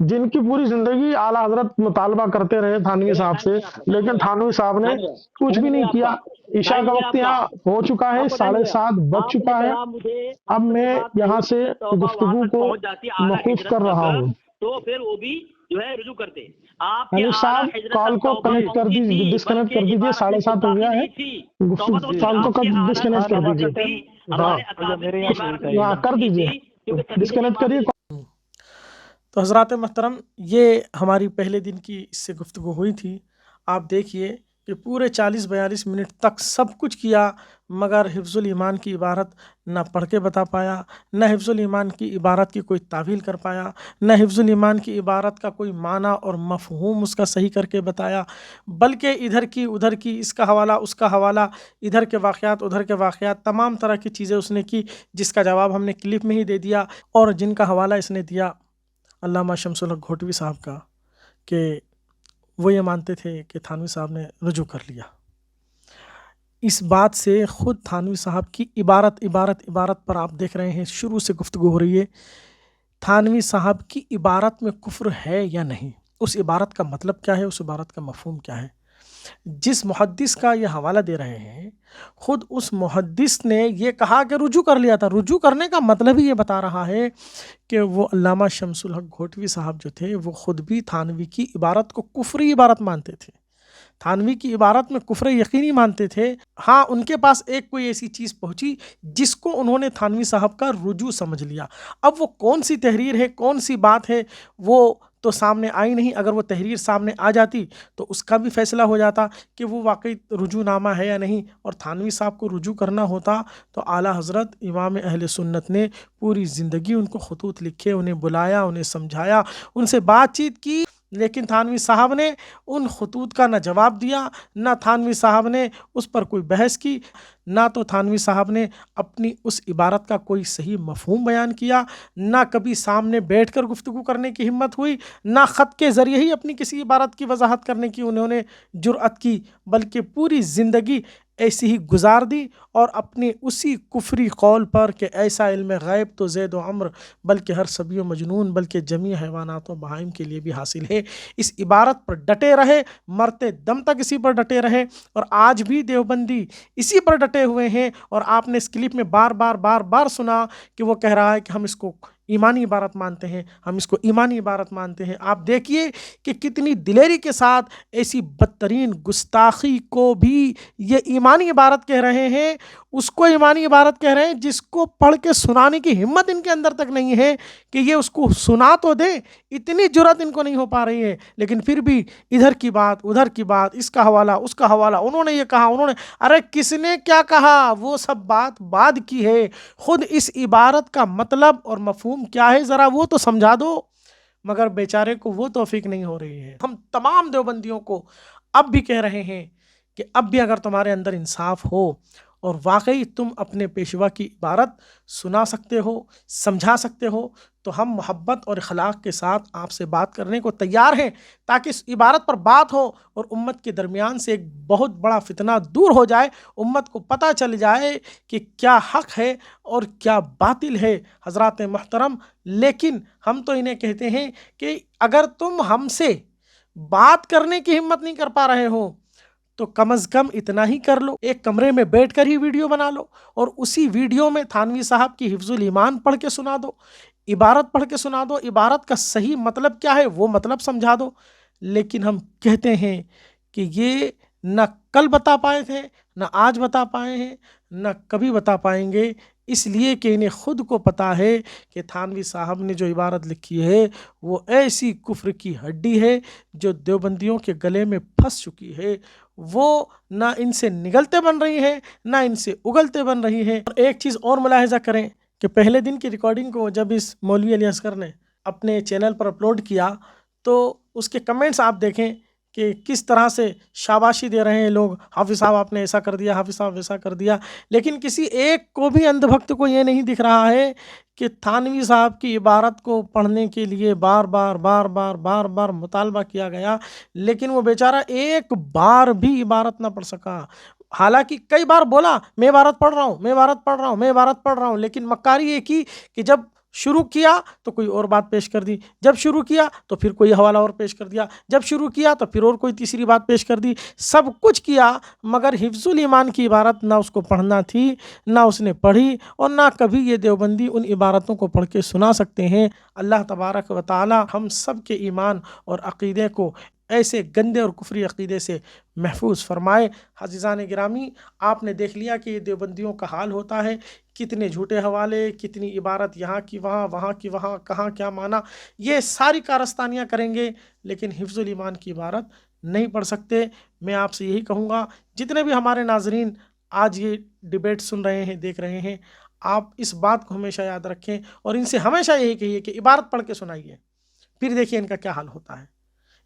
جن کی پوری زندگی اعلیٰ حضرت مطالبہ کرتے رہے تھانوی صاحب سے، لیکن تھانوی صاحب نے کچھ بھی نہیں کیا۔ عشاء کا وقت یہاں ہو چکا ہے، 7:30 بج چکا ہے۔ اب میں یہاں سے گفتگو کو موقوف کر رہا ہوں۔ تو پھر وہ بھی جو ہے رجوع کرتے۔ آپ حنیف صاحب کال کو کنیکٹ کر دیجیے، ڈسکنیکٹ کر دیجیے، 7:30 ہو گیا ہے، کال کو ڈسکنیکٹ کر دیجیے۔ ہاں کر دیجیے، ڈسکنیکٹ کریے۔ تو حضرات محترم، یہ ہماری پہلے دن کی اس سے گفتگو ہوئی تھی۔ آپ دیکھیے کہ پورے 40-42 منٹ تک سب کچھ کیا، مگر حفظ الایمان کی عبارت نہ پڑھ کے بتا پایا، نہ حفظ الایمان کی عبارت کی کوئی تعویل کر پایا، نہ حفظ الایمان کی عبارت کا کوئی معنی اور مفہوم اس کا صحیح کر کے بتایا، بلکہ ادھر کی ادھر کی، اس کا حوالہ اس کا حوالہ، ادھر کے واقعات ادھر کے واقعات، تمام طرح کی چیزیں اس نے کی، جس کا جواب ہم نے کلپ میں ہی دے دیا، اور جن کا حوالہ اس نے دیا علامہ شمس الحق گھوٹوی صاحب کا، کہ وہ یہ مانتے تھے کہ تھانوی صاحب نے رجوع کر لیا۔ اس بات سے خود تھانوی صاحب کی عبارت پر آپ دیکھ رہے ہیں شروع سے گفتگو ہو رہی ہے۔ تھانوی صاحب کی عبارت میں کفر ہے یا نہیں، اس عبارت کا مطلب کیا ہے، اس عبارت کا مفہوم کیا ہے۔ جس محدث کا یہ حوالہ دے رہے ہیں، خود اس محدث نے یہ کہا کہ رجوع کر لیا تھا۔ رجوع کرنے کا مطلب ہی یہ بتا رہا ہے کہ وہ علامہ شمس الحق گھوٹوی صاحب جو تھے، وہ خود بھی تھانوی کی عبارت کو کفری عبارت مانتے تھے، تھانوی کی عبارت میں کفر یقینی مانتے تھے۔ ہاں، ان کے پاس ایک کوئی ایسی چیز پہنچی جس کو انہوں نے تھانوی صاحب کا رجوع سمجھ لیا۔ اب وہ کون سی تحریر ہے، کون سی بات ہے، وہ تو سامنے آئی نہیں۔ اگر وہ تحریر سامنے آ جاتی تو اس کا بھی فیصلہ ہو جاتا کہ وہ واقعی رجوع نامہ ہے یا نہیں، اور تھانوی صاحب کو رجوع کرنا ہوتا تو اعلیٰ حضرت امام اہل سنت نے پوری زندگی ان کو خطوط لکھے، انہیں بلایا، انہیں سمجھایا، ان سے بات چیت کی، لیکن تھانوی صاحب نے ان خطوط کا نہ جواب دیا، نہ تھانوی صاحب نے اس پر کوئی بحث کی، نہ تو تھانوی صاحب نے اپنی اس عبارت کا کوئی صحیح مفہوم بیان کیا، نہ کبھی سامنے بیٹھ کر گفتگو کرنے کی ہمت ہوئی، نہ خط کے ذریعے ہی اپنی کسی عبارت کی وضاحت کرنے کی انہوں نے جرأت کی، بلکہ پوری زندگی ایسی ہی گزار دی، اور اپنے اسی کفری قول پر کہ ایسا علم غیب تو زید و عمر بلکہ ہر صبی و مجنون بلکہ جمیع حیوانات و بہائم کے لیے بھی حاصل ہے، اس عبارت پر ڈٹے رہے، مرتے دم تک اسی پر ڈٹے رہے، اور آج بھی دیوبندی اسی پر ڈٹے ہوئے ہیں۔ اور آپ نے اس کلپ میں بار بار سنا کہ وہ کہہ رہا ہے کہ ہم اس کو ایمانی عبارت مانتے ہیں، ہم اس کو ایمانی عبارت مانتے ہیں۔ آپ دیکھیے کہ کتنی دلیری کے ساتھ ایسی بدترین گستاخی کو بھی یہ ایمانی عبارت کہہ رہے ہیں، اس کو ایمانی عبارت کہہ رہے ہیں جس کو پڑھ کے سنانے کی ہمت ان کے اندر تک نہیں ہے کہ یہ اس کو سنا تو دیں، اتنی جرأت ان کو نہیں ہو پا رہی ہے، لیکن پھر بھی ادھر کی بات ادھر کی بات، اس کا حوالہ اس کا حوالہ، انہوں نے یہ کہا، انہوں نے، ارے کس نے کیا کہا، وہ سب بات بعد کی ہے، خود اس عبارت کا مطلب اور مفہوم کیا ہے ذرا وہ تو سمجھا دو۔ مگر بیچارے کو وہ توفیق نہیں ہو رہی ہے۔ ہم تمام دیوبندیوں کو اب بھی کہہ رہے ہیں کہ اب بھی اگر تمہارے اندر انصاف ہو اور واقعی تم اپنے پیشوا کی عبارت سنا سکتے ہو، سمجھا سکتے ہو، تو ہم محبت اور اخلاق کے ساتھ آپ سے بات کرنے کو تیار ہیں، تاکہ اس عبارت پر بات ہو اور امت کے درمیان سے ایک بہت بڑا فتنہ دور ہو جائے، امت کو پتہ چل جائے کہ کیا حق ہے اور کیا باطل ہے۔ حضرات محترم، لیکن ہم تو انہیں کہتے ہیں کہ اگر تم ہم سے بات کرنے کی ہمت نہیں کر پا رہے ہو تو کم از کم اتنا ہی کر لو، ایک کمرے میں بیٹھ کر ہی ویڈیو بنا لو، اور اسی ویڈیو میں تھانوی صاحب کی حفظ الایمان پڑھ کے سنا دو، عبارت پڑھ کے سنا دو، عبارت کا صحیح مطلب کیا ہے وہ مطلب سمجھا دو۔ لیکن ہم کہتے ہیں کہ یہ نہ کل بتا پائے تھے، نہ آج بتا پائے ہیں، نہ کبھی بتا پائیں گے، اس لیے کہ انہیں خود کو پتہ ہے کہ تھانوی صاحب نے جو عبارت لکھی ہے وہ ایسی کفر کی ہڈی ہے جو دیوبندیوں کے گلے میں پھنس چکی ہے، وہ نہ ان سے نگلتے بن رہی ہے، نہ ان سے اگلتے بن رہی ہے۔ اور ایک چیز اور ملاحظہ کریں کہ پہلے دن کی ریکارڈنگ کو جب اس مولوی علی اصغر نے اپنے چینل پر اپلوڈ کیا تو اس کے کمنٹس آپ دیکھیں کہ کس طرح سے شاباشی دے رہے ہیں لوگ، حافظ صاحب آپ نے ایسا کر دیا، حافظ صاحب ویسا کر دیا، لیکن کسی ایک کو بھی اندھ بھکت کو یہ نہیں دکھ رہا ہے کہ تھانوی صاحب کی عبارت کو پڑھنے کے لیے بار بار مطالبہ کیا گیا، لیکن وہ بیچارہ ایک بار بھی عبارت نہ پڑھ سکا۔ حالانکہ کئی بار بولا میں عبارت پڑھ رہا ہوں، میں عبارت پڑھ رہا ہوں، میں عبارت پڑھ رہا ہوں، لیکن مکاری یہ کی کہ جب شروع کیا تو کوئی اور بات پیش کر دی، جب شروع کیا تو پھر کوئی حوالہ اور پیش کر دیا، جب شروع کیا تو پھر اور کوئی تیسری بات پیش کر دی، سب کچھ کیا مگر حفظ الایمان کی عبارت نہ اس کو پڑھنا تھی، نہ اس نے پڑھی، اور نہ کبھی یہ دیوبندی ان عبارتوں کو پڑھ کے سنا سکتے ہیں۔ اللہ تبارک و تعالی ہم سب کے ایمان اور عقیدے کو ایسے گندے اور کفری عقیدے سے محفوظ فرمائے۔ عزیزان گرامی، آپ نے دیکھ لیا کہ یہ دیوبندیوں کا حال ہوتا ہے، کتنے جھوٹے حوالے، کتنی عبارت یہاں کی وہاں، وہاں کی وہاں، کہاں کیا معنی، یہ ساری کارستانیاں کریں گے لیکن حفظ الایمان کی عبارت نہیں پڑھ سکتے۔ میں آپ سے یہی کہوں گا، جتنے بھی ہمارے ناظرین آج یہ ڈیبیٹ سن رہے ہیں، دیکھ رہے ہیں، آپ اس بات کو ہمیشہ یاد رکھیں اور ان سے ہمیشہ یہی کہیے کہ عبارت پڑھ کے سنائیے، پھر دیکھیے ان کا کیا حال ہوتا ہے۔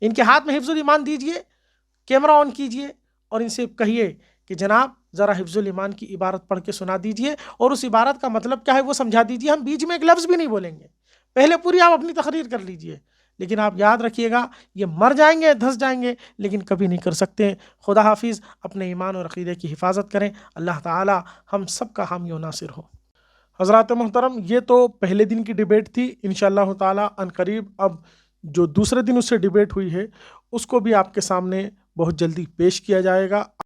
ان کے ہاتھ میں حفظ الایمان دیجئے، کیمرہ آن کیجئے اور ان سے کہیے کہ جناب ذرا حفظ الایمان کی عبارت پڑھ کے سنا دیجئے اور اس عبارت کا مطلب کیا ہے وہ سمجھا دیجئے۔ ہم بیچ میں ایک لفظ بھی نہیں بولیں گے، پہلے پوری آپ اپنی تقریر کر لیجئے، لیکن آپ یاد رکھیے گا یہ مر جائیں گے، دھس جائیں گے، لیکن کبھی نہیں کر سکتے۔ خدا حافظ، اپنے ایمان اور عقیدے کی حفاظت کریں۔ اللہ تعالی ہم سب کا حامی و ناصر ہو۔ حضرات محترم، یہ تو پہلے دن کی ڈیبیٹ تھی، انشاءاللہ تعالی ان قریب اب جو دوسرے دن اس سے ڈیبیٹ ہوئی ہے اس کو بھی آپ کے سامنے بہت جلدی پیش کیا جائے گا۔